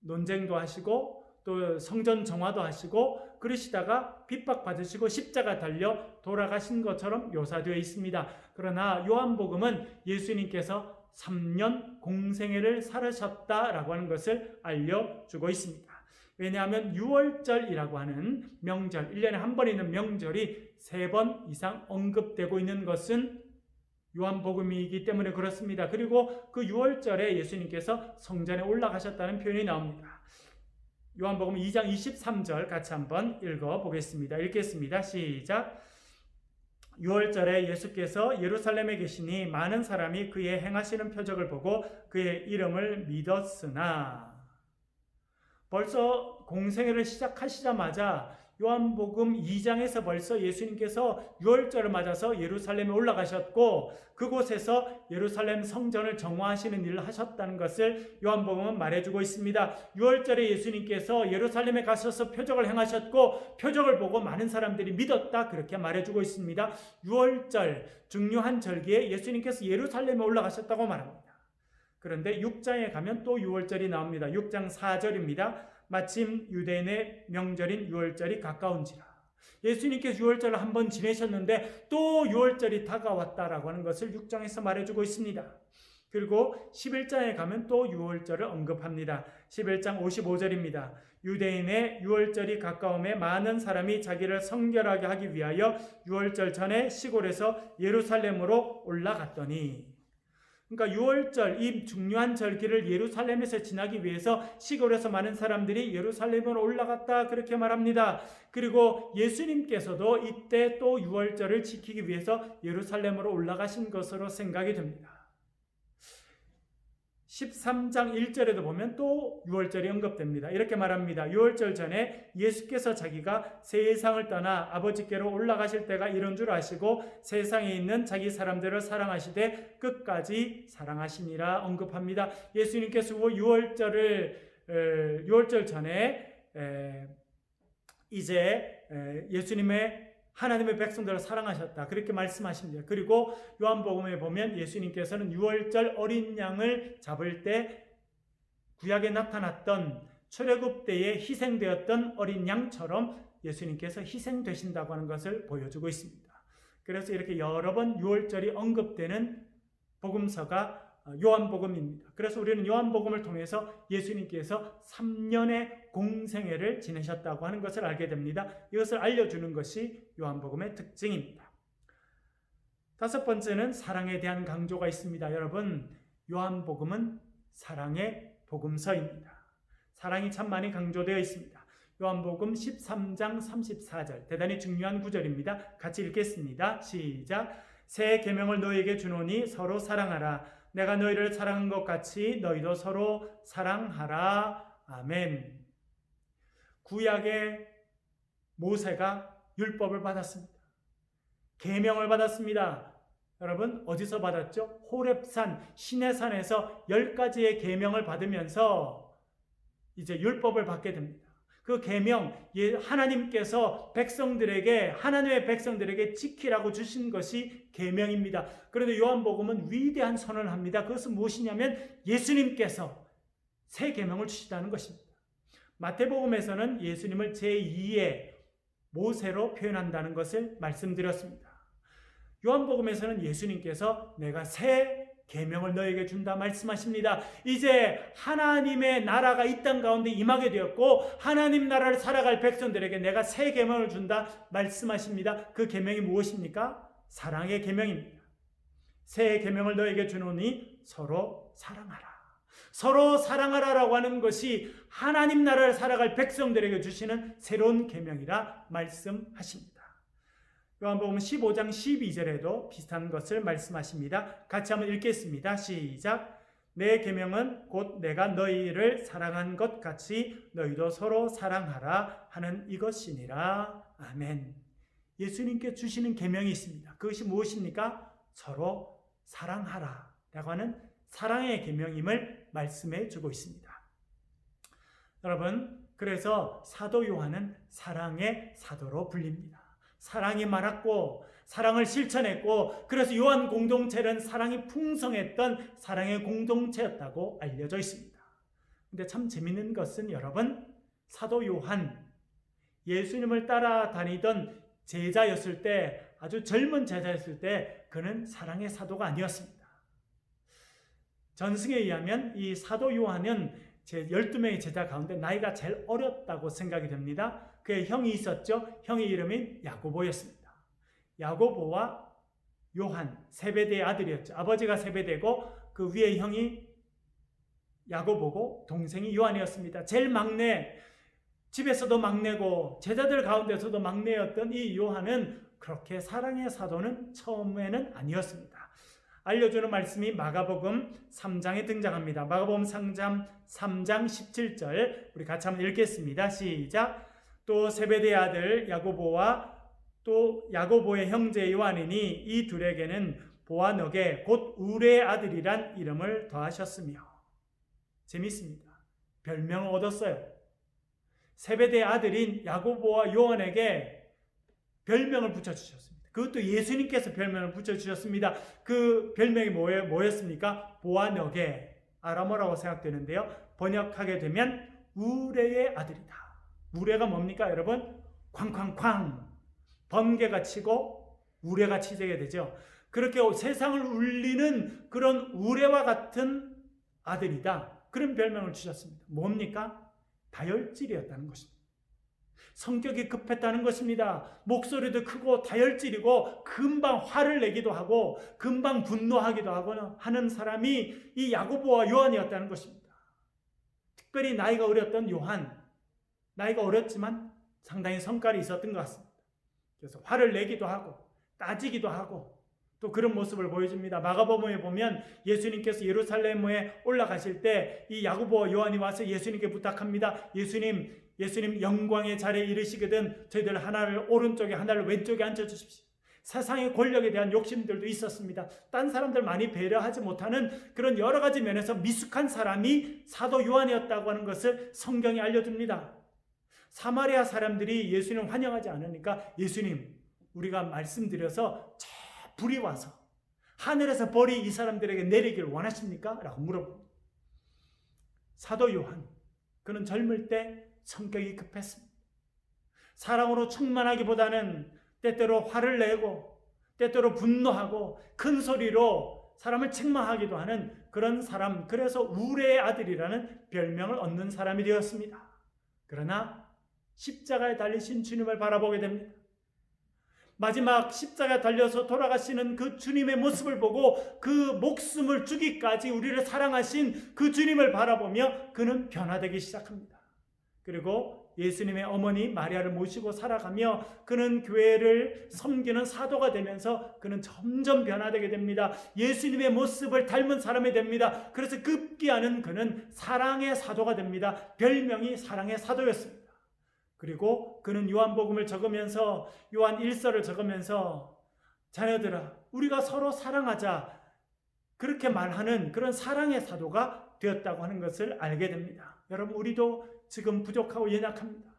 A: 논쟁도 하시고 또 성전 정화도 하시고 그러시다가 핍박받으시고 십자가 달려 돌아가신 것처럼 묘사되어 있습니다. 그러나 요한복음은 예수님께서 3년 공생애를 살으셨다라고 하는 것을 알려주고 있습니다. 왜냐하면 유월절이라고 하는 명절, 1년에 한 번 있는 명절이 3번 이상 언급되고 있는 것은 요한복음이기 때문에 그렇습니다. 그리고 그 유월절에 예수님께서 성전에 올라가셨다는 표현이 나옵니다. 요한복음 2장 23절 같이 한번 읽어보겠습니다. 읽겠습니다. 시작. 유월절에 예수께서 예루살렘에 계시니 많은 사람이 그의 행하시는 표적을 보고 그의 이름을 믿었으나, 벌써 공생애를 시작하시자마자 요한복음 2장에서 벌써 예수님께서 유월절을 맞아서 예루살렘에 올라가셨고 그곳에서 예루살렘 성전을 정화하시는 일을 하셨다는 것을 요한복음은 말해주고 있습니다. 유월절에 예수님께서 예루살렘에 가셔서 표적을 행하셨고 표적을 보고 많은 사람들이 믿었다, 그렇게 말해주고 있습니다. 유월절 중요한 절기에 예수님께서 예루살렘에 올라가셨다고 말합니다. 그런데 6장에 가면 또 유월절이 나옵니다. 6장 4절입니다. 마침 유대인의 명절인 유월절이 가까운지라. 예수님께서 유월절을 한번 지내셨는데 또 유월절이 다가왔다라고 하는 것을 6장에서 말해주고 있습니다. 그리고 11장에 가면 또 유월절을 언급합니다. 11장 55절입니다. 유대인의 유월절이 가까움에 많은 사람이 자기를 성결하게 하기 위하여 유월절 전에 시골에서 예루살렘으로 올라갔더니, 그러니까 유월절, 이 중요한 절기를 예루살렘에서 지나기 위해서 시골에서 많은 사람들이 예루살렘으로 올라갔다, 그렇게 말합니다. 그리고 예수님께서도 이때 또 유월절을 지키기 위해서 예루살렘으로 올라가신 것으로 생각이 됩니다. 13장 1절에도 보면 또 유월절이 언급됩니다. 이렇게 말합니다. 유월절 전에 예수께서 자기가 세상을 떠나 아버지께로 올라가실 때가 이런 줄 아시고 세상에 있는 자기 사람들을 사랑하시되 끝까지 사랑하시니라 언급합니다. 예수님께서 유월절 전에 이제 예수님의 하나님의 백성들을 사랑하셨다, 그렇게 말씀하십니다. 그리고 요한복음에 보면 예수님께서는 유월절 어린 양을 잡을 때 구약에 나타났던 출애굽 때에 희생되었던 어린 양처럼 예수님께서 희생되신다고 하는 것을 보여주고 있습니다. 그래서 이렇게 여러 번 유월절이 언급되는 복음서가 요한복음입니다. 그래서 우리는 요한복음을 통해서 예수님께서 3년의 공생애를 지내셨다고 하는 것을 알게 됩니다. 이것을 알려주는 것이 요한복음의 특징입니다. 다섯 번째는 사랑에 대한 강조가 있습니다. 여러분, 요한복음은 사랑의 복음서입니다. 사랑이 참 많이 강조되어 있습니다. 요한복음 13장 34절, 대단히 중요한 구절입니다. 같이 읽겠습니다. 시작. 새 계명을 너희에게 주노니 서로 사랑하라. 내가 너희를 사랑한 것 같이 너희도 서로 사랑하라. 아멘. 구약의 모세가 율법을 받았습니다. 계명을 받았습니다. 여러분, 어디서 받았죠? 호렙산, 시내산에서 10가지의 계명을 받으면서 이제 율법을 받게 됩니다. 그 계명, 하나님께서 하나님의 백성들에게 지키라고 주신 것이 계명입니다. 그런데 요한복음은 위대한 선언을 합니다. 그것은 무엇이냐면 예수님께서 새 계명을 주시다는 것입니다. 마태복음에서는 예수님을 제2의 모세로 표현한다는 것을 말씀드렸습니다. 요한복음에서는 예수님께서 내가 새 계명을 너에게 준다 말씀하십니다. 이제 하나님의 나라가 이 땅 가운데 임하게 되었고 하나님 나라를 살아갈 백성들에게 내가 새 계명을 준다 말씀하십니다. 그 계명이 무엇입니까? 사랑의 계명입니다. 새 계명을 너에게 주노니 서로 사랑하라. 서로 사랑하라라고 하는 것이 하나님 나라를 살아갈 백성들에게 주시는 새로운 계명이라 말씀하십니다. 요한복음 15장 12절에도 비슷한 것을 말씀하십니다. 같이 한번 읽겠습니다. 시작. 내 계명은 곧 내가 너희를 사랑한 것 같이 너희도 서로 사랑하라 하는 이것이니라. 아멘. 예수님께 주시는 계명이 있습니다. 그것이 무엇입니까? 서로 사랑하라 라고 하는 사랑의 계명임을 말씀해 주고 있습니다. 여러분, 그래서 사도 요한은 사랑의 사도로 불립니다. 사랑이 많았고 사랑을 실천했고 그래서 요한 공동체는 사랑이 풍성했던 사랑의 공동체였다고 알려져 있습니다. 근데 참 재밌는 것은 여러분, 사도 요한 예수님을 따라다니던 제자였을 때, 아주 젊은 제자였을 때 그는 사랑의 사도가 아니었습니다. 전승에 의하면 이 사도 요한은 12명의 제자 가운데 나이가 제일 어렸다고 생각이 됩니다. 그의 형이 있었죠. 형의 이름이 야고보였습니다. 야고보와 요한, 세베대의 아들이었죠. 아버지가 세베대고 그 위에 형이 야고보고 동생이 요한이었습니다. 제일 막내, 집에서도 막내고 제자들 가운데서도 막내였던 이 요한은 그렇게 사랑의 사도는 처음에는 아니었습니다. 알려주는 말씀이 마가복음 3장에 등장합니다. 마가복음 3장 17절 우리 같이 한번 읽겠습니다. 시작. 또 세베대의 아들 야고보와 또 야고보의 형제 요한이니 이 둘에게는 보아너게 곧 우레의 아들이란 이름을 더하셨으며. 재밌습니다. 별명을 얻었어요. 세베대의 아들인 야고보와 요한에게 별명을 붙여주셨습니다. 그것도 예수님께서 별명을 붙여주셨습니다. 그 별명이 뭐였습니까? 보아너게, 아람어라고 생각되는데요. 번역하게 되면 우레의 아들이다. 우레가 뭡니까 여러분? 쾅쾅쾅 번개가 치고 우레가 치게 되죠. 그렇게 세상을 울리는 그런 우레와 같은 아들이다. 그런 별명을 주셨습니다. 뭡니까? 다혈질이었다는 것입니다. 성격이 급했다는 것입니다. 목소리도 크고 다혈질이고 금방 화를 내기도 하고 금방 분노하기도 하는 사람이 이 야고보와 요한이었다는 것입니다. 특별히 나이가 어렸던 요한, 나이가 어렸지만 상당히 성깔이 있었던 것 같습니다. 그래서 화를 내기도 하고 따지기도 하고 또 그런 모습을 보여줍니다. 마가복음에 보면 예수님께서 예루살렘에 올라가실 때 이 야고보와 요한이 와서 예수님께 부탁합니다. 예수님 영광의 자리에 이르시거든 저희들 하나를 오른쪽에 하나를 왼쪽에 앉혀주십시오. 세상의 권력에 대한 욕심들도 있었습니다. 딴 사람들 많이 배려하지 못하는 그런 여러 가지 면에서 미숙한 사람이 사도 요한이었다고 하는 것을 성경이 알려줍니다. 사마리아 사람들이 예수님을 환영하지 않으니까 예수님 우리가 말씀드려서 저 불이 와서 하늘에서 벌이 이 사람들에게 내리기를 원하십니까? 라고 물어봅니다. 사도 요한, 그는 젊을 때 성격이 급했습니다. 사랑으로 충만하기보다는 때때로 화를 내고 때때로 분노하고 큰 소리로 사람을 책망하기도 하는 그런 사람, 그래서 우레의 아들이라는 별명을 얻는 사람이 되었습니다. 그러나 십자가에 달리신 주님을 바라보게 됩니다. 마지막 십자가에 달려서 돌아가시는 그 주님의 모습을 보고 그 목숨을 주기까지 우리를 사랑하신 그 주님을 바라보며 그는 변화되기 시작합니다. 그리고 예수님의 어머니 마리아를 모시고 살아가며 그는 교회를 섬기는 사도가 되면서 그는 점점 변화되게 됩니다. 예수님의 모습을 닮은 사람이 됩니다. 그래서 급기야는 그는 사랑의 사도가 됩니다. 별명이 사랑의 사도였습니다. 그리고 그는 요한복음을 적으면서 요한 1서를 적으면서 자녀들아 우리가 서로 사랑하자 그렇게 말하는 그런 사랑의 사도가 되었다고 하는 것을 알게 됩니다. 여러분 우리도 지금 부족하고 연약합니다.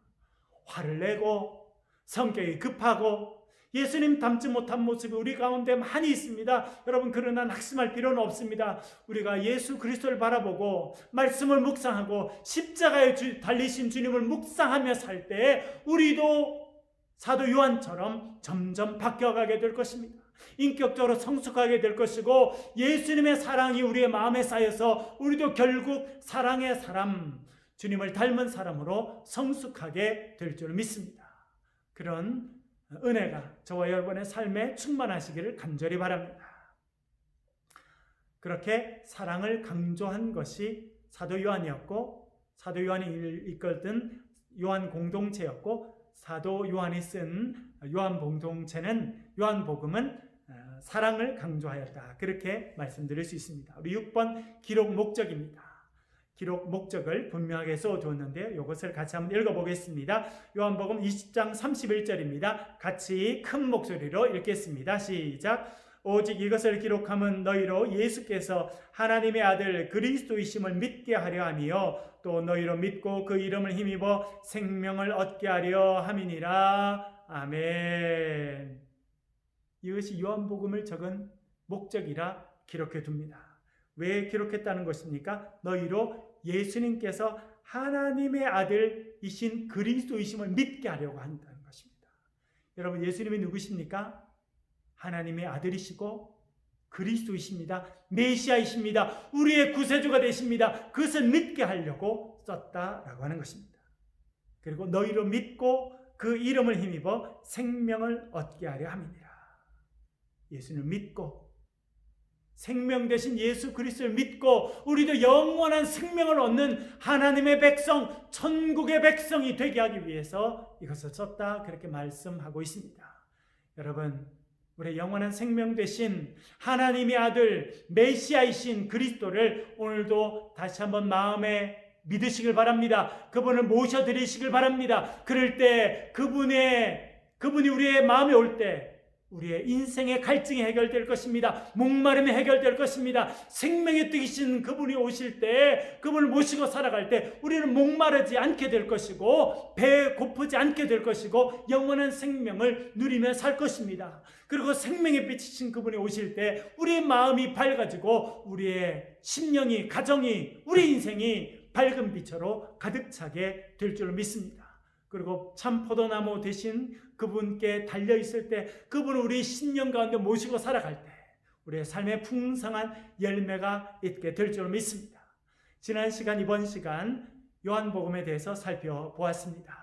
A: 화를 내고 성격이 급하고 예수님 닮지 못한 모습이 우리 가운데 많이 있습니다. 여러분 그러나 낙심할 필요는 없습니다. 우리가 예수 그리스도를 바라보고 말씀을 묵상하고 십자가에 달리신 주님을 묵상하며 살 때 우리도 사도 요한처럼 점점 바뀌어가게 될 것입니다. 인격적으로 성숙하게 될 것이고 예수님의 사랑이 우리의 마음에 쌓여서 우리도 결국 사랑의 사람, 주님을 닮은 사람으로 성숙하게 될 줄 믿습니다. 그런 은혜가 저와 여러분의 삶에 충만하시기를 간절히 바랍니다. 그렇게 사랑을 강조한 것이 사도 요한이었고 사도 요한이 이끌던 요한 공동체였고 사도 요한이 쓴 요한 공동체는 요한복음은 사랑을 강조하였다. 그렇게 말씀드릴 수 있습니다. 우리 6번 기록 목적입니다. 기록 목적을 분명하게 써두었는데요. 이것을 같이 한번 읽어보겠습니다. 요한복음 20장 31절입니다. 같이 큰 목소리로 읽겠습니다. 시작. 오직 이것을 기록함은 너희로 예수께서 하나님의 아들 그리스도이심을 믿게 하려 함이요 또 너희로 믿고 그 이름을 힘입어 생명을 얻게 하려 함이니라. 아멘. 이것이 요한복음을 적은 목적이라 기록해 둡니다. 왜 기록했다는 것입니까? 너희로 예수님께서 하나님의 아들이신 그리스도이심을 믿게 하려고 한다는 것입니다. 여러분 예수님이 누구십니까? 하나님의 아들이시고 그리스도이십니다. 메시아이십니다. 우리의 구세주가 되십니다. 그것을 믿게 하려고 썼다라고 하는 것입니다. 그리고 너희로 믿고 그 이름을 힘입어 생명을 얻게 하려 함이니라. 예수님을 믿고 생명 되신 예수 그리스도를 믿고 우리도 영원한 생명을 얻는 하나님의 백성, 천국의 백성이 되게 하기 위해서 이것을 썼다 그렇게 말씀하고 있습니다. 여러분 우리 영원한 생명 되신 하나님의 아들 메시아이신 그리스도를 오늘도 다시 한번 마음에 믿으시길 바랍니다. 그분을 모셔드리시길 바랍니다. 그럴 때 그분이 우리의 마음에 올 때 우리의 인생의 갈증이 해결될 것입니다. 목마름이 해결될 것입니다. 생명의 뜻이신 그분이 오실 때, 그분을 모시고 살아갈 때 우리는 목마르지 않게 될 것이고 배에 고프지 않게 될 것이고 영원한 생명을 누리며 살 것입니다. 그리고 생명의 빛이신 그분이 오실 때 우리의 마음이 밝아지고 우리의 심령이, 가정이, 우리 인생이 밝은 빛으로 가득 차게 될 줄로 믿습니다. 그리고 참 포도나무 되신 그분께 달려있을 때, 그분을 우리 심령 가운데 모시고 살아갈 때 우리의 삶에 풍성한 열매가 있게 될 줄로 믿습니다. 지난 시간, 이번 시간 요한복음에 대해서 살펴보았습니다.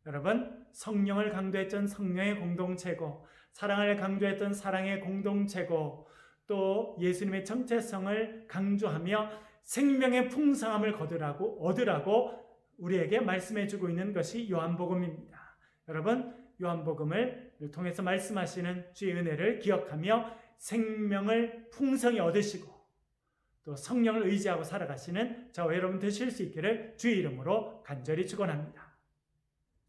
A: 여러분, 성령을 강조했던 성령의 공동체고, 사랑을 강조했던 사랑의 공동체고, 또 예수님의 정체성을 강조하며 생명의 풍성함을 얻으라고 우리에게 말씀해주고 있는 것이 요한복음입니다. 여러분, 요한복음을 통해서 말씀하시는 주의 은혜를 기억하며 생명을 풍성히 얻으시고 또 성령을 의지하고 살아가시는 저와 여러분 되실 수 있기를 주의 이름으로 간절히 축원합니다.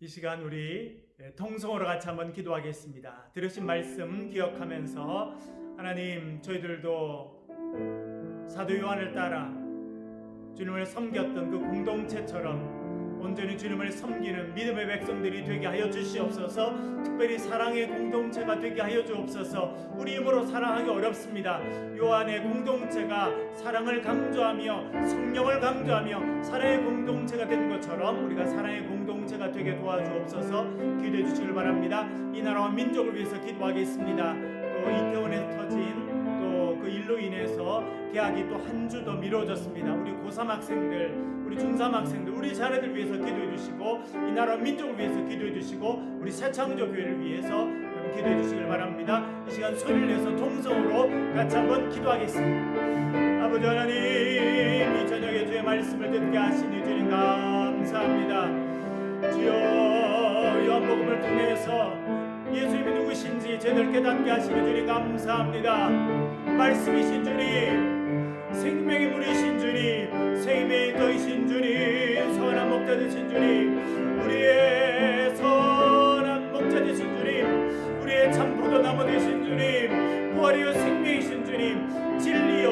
A: 이 시간 우리 통성으로 같이 한번 기도하겠습니다. 들으신 말씀 기억하면서 하나님, 저희들도 사도 요한을 따라 주님을 섬겼던 그 공동체처럼 온전히 주님을 섬기는 믿음의 백성들이 되게 하여 주시옵소서. 특별히 사랑의 공동체가 되게 하여 주옵소서. 우리 힘으로 사랑하기 어렵습니다. 요한의 공동체가 사랑을 강조하며 성령을 강조하며 사랑의 공동체가 된 것처럼 우리가 사랑의 공동체가 되게 도와주옵소서. 기도해 주시길 바랍니다. 이 나라와 민족을 위해서 기도하겠습니다. 또 이태원에서 터진 그 일로 인해서 개학이 또 한 주 더 미뤄졌습니다. 우리 고3 학생들, 우리 중3 학생들, 우리 자녀들 위해서 기도해 주시고 이 나라 민족을 위해서 기도해 주시고 우리 새창조 교회를 위해서 기도해 주시길 바랍니다. 이 시간 소리를 내서 통성으로 같이 한번 기도하겠습니다. 아버지 하나님, 이 저녁에 주의 말씀을 듣게 하시니 주님 감사합니다. 주여, 요한복음을 통해서 예수님이 누구신지 제대로 깨닫게 하시니 주님 감사합니다. 말씀이신 주님, 생명의 물이신 주님, 생명의 터이신 주님, 선한 목자 되신 주님, 우리의 선한 목자 되신 주님, 우리의 참 포도나무 되신 주님, 부활이요 생명이신 주님, 진리요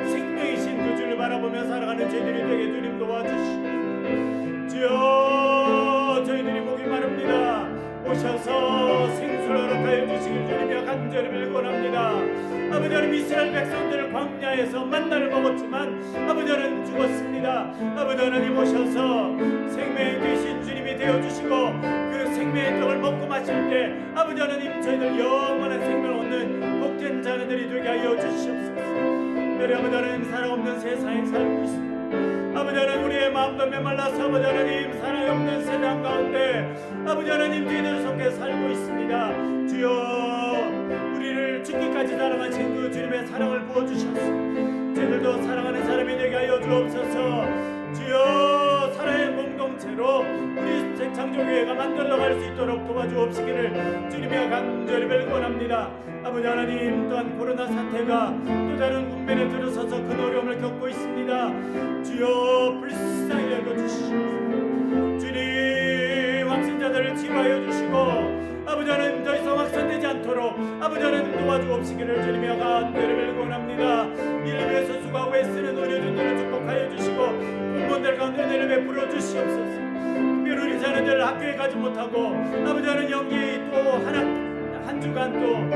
A: 생명이신 그 주를 바라보며 살아가는 저희들이 되게 주님 도와주시옵소서. 주여, 저희들이 목이 마릅니다. 오셔서 생수를 허락하여 주시길 주님이여 간절히 빌곤합니다. 아버지 하나님, 이스라엘 백성들을 광야에서 만나를 먹었지만 아버지 하나님 죽었습니다. 아버지 하나님 오셔서 생명이 되신 주님이 되어주시고 그 생명의 떡을 먹고 마실 때 아버지 하나님, 저희들 영원한 생명을 얻는 복된 자녀들이 되게 하여 주시옵소서. 우리 아버지 하나님, 사랑 없는 세상에 살고 있습니다. 아버지 하나님, 우리의 마음도 메말라서 아버지 하나님, 사랑이 없는 세상 가운데 아버지 하나님 저희들 속에 살고 있습니다. 주여, 우리를 죽기까지 사랑하신 그 주님의 사랑을 부어주셔서 저희들도 사랑하는 사람이 되게 하여 주옵소서. 주여, 사랑의 공동체로 우리 새창조교회가 만들어갈 수 있도록 도와주옵시기를 주님이여 간절히 빌곤합니다. 아버지 하나님, 또한 코로나 사태가 또 다른 국면에 들어서서 큰 어려움을 겪고 있습니다. 주여, 불쌍히 여겨주시옵소서. 주님, 확진자들을 치료하여 주시고 아버지 하나님, 더 이상 확산되지 않도록 아버지 하나님 도와주옵시기를 주님이여 간절히 빌곤합니다. 이를 위해서 수고하고 애쓰는 의료진들을 축복하여 주시고 공무원들 가운데 은혜를 베풀어 주시옵소서. 특별히 우리 자녀들 학교에 가지 못하고 아버지 하나님, 연기 또 한 주간 또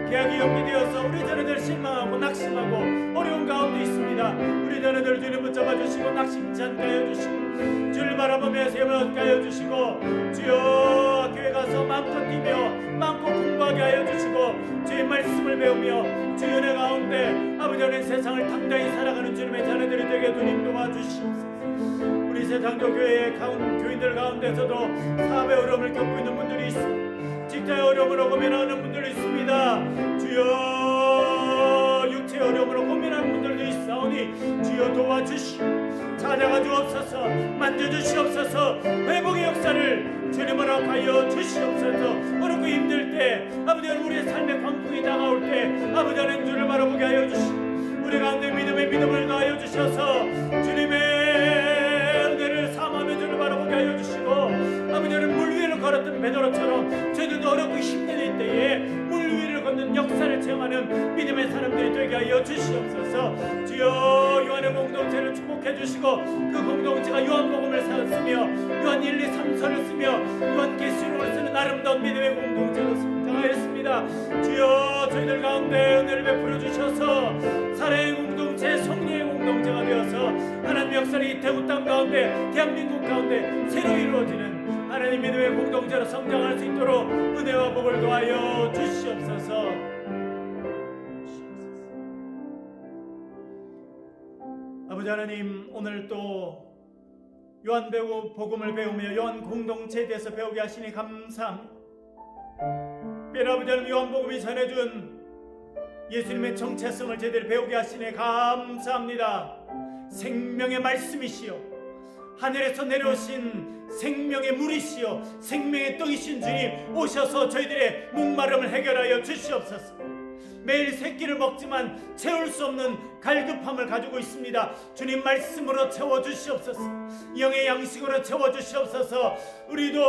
A: 계약이 연기되어서 우리 자녀들 실망하고 낙심하고 어려운 가운데 있습니다. 우리 자녀들 주님 붙잡아 주시고 낙심치 않게 하여 주시고 주를 바라보며 세움을 얻게 하여 주시고 주여, 학교에 가서 마음껏 뛰며 마음껏 공부하게 하여 주시고 주의 말씀을 배우며 주의 은혜 가운데 아버지 하나님 세상을 당당히 살아가는 주님의 자녀들이 되게 주님 도와주시옵소서. 우리 새창조교회의 교인들 가운데서도 사업의 어려움을 겪고 있는 분들이 있습니다. 직장의 어려움으로 고민하는 분들이 있습니다. 주여, 육체의 어려움으로 고민하는 분들도 있사오니 주여 도와주시오. 찾아가 주옵소서. 만져주시옵소서. 회복의 역사를 주님 허락하여 주시옵소서. 어렵고 힘들 때 아버지 하나님, 우리의 삶의 광풍이 다가올 때 아버지 하나님 주를 바라보게 하여 주시오. 우리 가운데 믿음을 더하여 주셔서 주님의 걸었던 베드로처럼 저희들도 어렵고 힘든 때에 물 위를 걷는 역사를 체험하는 믿음의 사람들이 되게 하여 주시옵소서. 주여, 요한의 공동체를 축복해 주시고 그 공동체가 요한복음을 쓰며 요한 1, 2, 3서를 쓰며 요한계시록을 쓰는 아름다운 믿음의 공동체로 성장하였습니다. 주여, 저희들 가운데 은혜를 베풀어 주셔서 사랑의 공동체, 성령의 공동체가 되어서 하나님 역사를 이 태국 땅 가운데, 대한민국 가운데 새로 이루어지는 하나님 믿음의 공동체로 성장할 수 있도록 은혜와 복을 도하여 주시옵소서. 아버지 하나님, 오늘 또 요한 복음을 배우며 요한 공동체에 대해서 배우게 하시니 감사합니다. 특별히 아버지 하나님, 요한복음이 전해준 예수님의 정체성을 제대로 배우게 하시니 감사합니다. 생명의 말씀이시여, 하늘에서 내려오신 생명의 물이시여, 생명의 떡이신 주님 오셔서 저희들의 목마름을 해결하여 주시옵소서. 매일 새끼를 먹지만 채울 수 없는 갈급함을 가지고 있습니다. 주님 말씀으로 채워주시옵소서. 영의 양식으로 채워주시옵소서. 우리도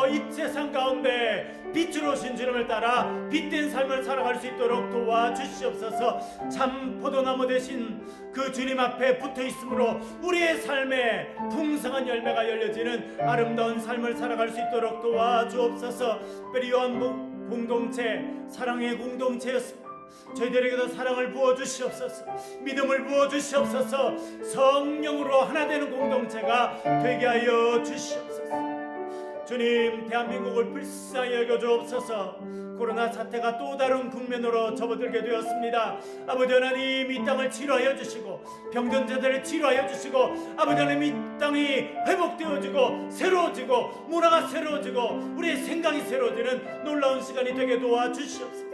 A: 이 세상 가운데 빛으로 오신 주님을 따라 빛된 삶을 살아갈 수 있도록 도와주시옵소서. 참 포도나무 대신 그 주님 앞에 붙어있으므로 우리의 삶에 풍성한 열매가 열려지는 아름다운 삶을 살아갈 수 있도록 도와주옵소서. 특별히 요한복음 공동체, 사랑의 공동체였습니다. 저희들에게도 사랑을 부어주시옵소서. 믿음을 부어주시옵소서. 성령으로 하나 되는 공동체가 되게 하여 주시옵소서. 주님, 대한민국을 불쌍히 여겨주옵소서. 코로나 사태가 또 다른 국면으로 접어들게 되었습니다. 아버지 하나님, 이 땅을 치료하여 주시고 병든 자들을 치료하여 주시고 아버지 하나님, 이 땅이 회복되어지고 새로워지고 문화가 새로워지고 우리의 생각이 새로워지는 놀라운 시간이 되게 도와주시옵소서.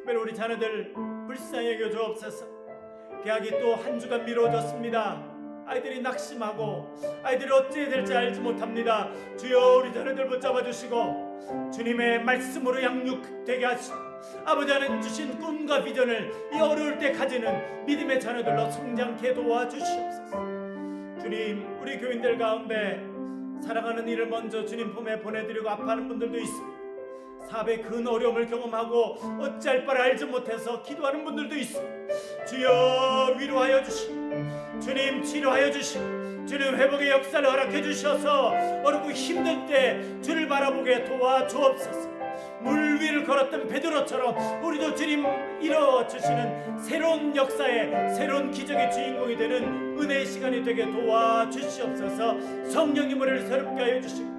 A: 특별히 우리 자녀들 불쌍히 여겨주옵소서. 계약이 또 한 주간 미뤄졌습니다. 아이들이 낙심하고 아이들이 어찌해야 될지 알지 못합니다. 주여, 우리 자녀들 붙잡아 주시고 주님의 말씀으로 양육되게 하시고 아버지 하나님 주신 꿈과 비전을 이 어려울 때 가지는 믿음의 자녀들로 성장케 도와주시옵소서. 주님, 우리 교인들 가운데 사랑하는 이를 먼저 주님 품에 보내드리고 아파하는 분들도 있습니다. 사업의 큰 어려움을 경험하고 어찌할 바를 알지 못해서 기도하는 분들도 있습니다. 주여, 위로하여 주시고 주님 치료하여 주시고 주님 회복의 역사를 허락해 주셔서 어렵고 힘들 때 주를 바라보게 도와주옵소서. 물 위를 걸었던 베드로처럼 우리도 주님 이뤄주시는 새로운 역사의 새로운 기적의 주인공이 되는 은혜의 시간이 되게 도와주시옵소서. 성령님, 우리를 새롭게 하여 주시고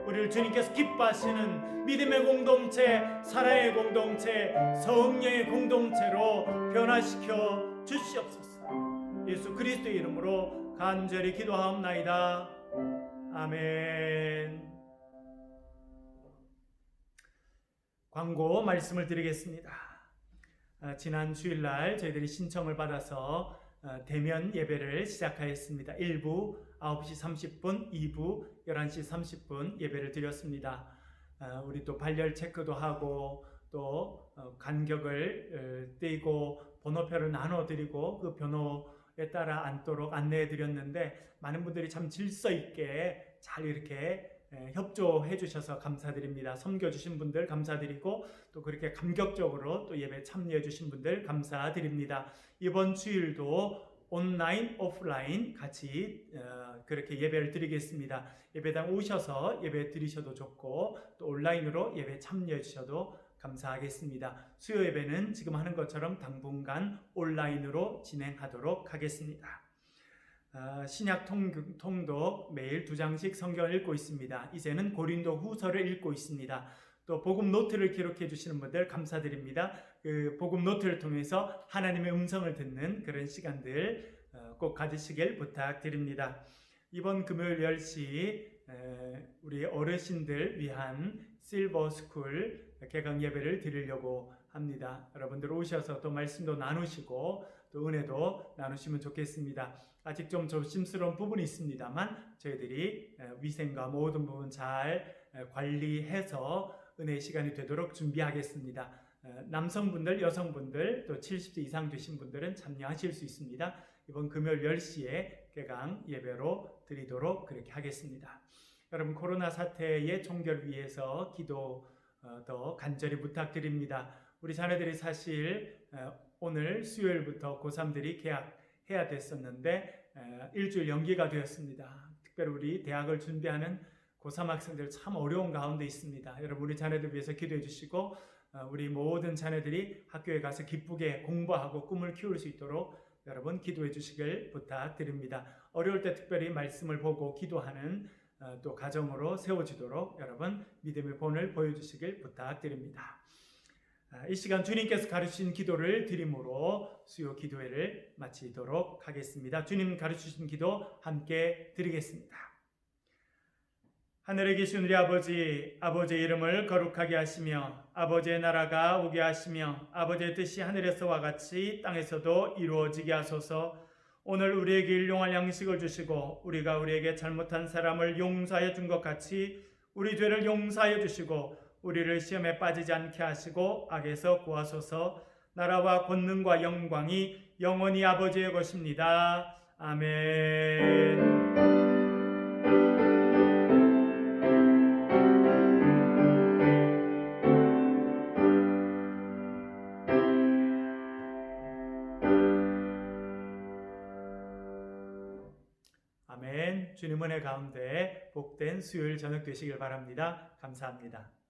A: 우리를 주님께서 기뻐하시는 믿음의 공동체, 사랑의 공동체, 성령의 공동체로 변화시켜 주시옵소서. 예수 그리스도의 이름으로 간절히 기도하옵나이다. 아멘. 광고 말씀을 드리겠습니다. 지난 주일날 저희들이 신청을 받아서 대면 예배를 시작하였습니다. 1부 9시 30분, 2부 11시 30분 예배를 드렸습니다. 우리 또 발열 체크도 하고 또 간격을 떼고 번호표를 나눠드리고 그 번호에 따라 앉도록 안내해 드렸는데 많은 분들이 참 질서 있게 잘 이렇게 협조해 주셔서 감사드립니다. 섬겨주신 분들 감사드리고 또 그렇게 감격적으로 또 예배 참여해 주신 분들 감사드립니다. 이번 주일도 온라인, 오프라인 같이 그렇게 예배를 드리겠습니다. 예배당 오셔서 예배 드리셔도 좋고 또 온라인으로 예배 참여해 주셔도 감사하겠습니다. 수요 예배는 지금 하는 것처럼 당분간 온라인으로 진행하도록 하겠습니다. 신약 통독 매일 2장씩 성경을 읽고 있습니다. 이제는 고린도 후서를 읽고 있습니다. 또 복음 노트를 기록해 주시는 분들 감사드립니다. 그 복음 노트를 통해서 하나님의 음성을 듣는 그런 시간들 꼭 가지시길 부탁드립니다. 이번 금요일 10시 우리 어르신들 위한 실버스쿨 개강 예배를 드리려고 합니다. 여러분들 오셔서 또 말씀도 나누시고 또 은혜도 나누시면 좋겠습니다. 아직 좀 조심스러운 부분이 있습니다만 저희들이 위생과 모든 부분 잘 관리해서 은혜의 시간이 되도록 준비하겠습니다. 남성분들, 여성분들 또 70세 이상 되신 분들은 참여하실 수 있습니다. 이번 금요일 10시에 개강 예배로 드리도록 그렇게 하겠습니다. 여러분 코로나 사태의 종결 위해서 기도 더 간절히 부탁드립니다. 우리 자녀들이 사실 오늘 수요일부터 고3들이 개학해야 됐었는데 일주일 연기가 되었습니다. 특별히 우리 대학을 준비하는 고3 학생들 참 어려운 가운데 있습니다. 여러분 우리 자녀들 위해서 기도해 주시고 우리 모든 자녀들이 학교에 가서 기쁘게 공부하고 꿈을 키울 수 있도록 여러분 기도해 주시길 부탁드립니다. 어려울 때 특별히 말씀을 보고 기도하는 또 가정으로 세워지도록 여러분 믿음의 본을 보여주시길 부탁드립니다. 이 시간 주님께서 가르치신 기도를 드림으로 수요 기도회를 마치도록 하겠습니다. 주님 가르치신 기도 함께 드리겠습니다. 하늘에 계신 우리 아버지, 아버지의 이름을 거룩하게 하시며 아버지의 나라가 오게 하시며 아버지의 뜻이 하늘에서와 같이 땅에서도 이루어지게 하소서. 오늘 우리에게 일용할 양식을 주시고 우리가 우리에게 잘못한 사람을 용서하여 준 것 같이 우리 죄를 용서하여 주시고 우리를 시험에 빠지지 않게 하시고 악에서 구하소서. 나라와 권능과 영광이 영원히 아버지의 것입니다. 아멘. 아멘. 주님 은혜 가운데 복된 수요일 저녁 되시길 바랍니다. 감사합니다.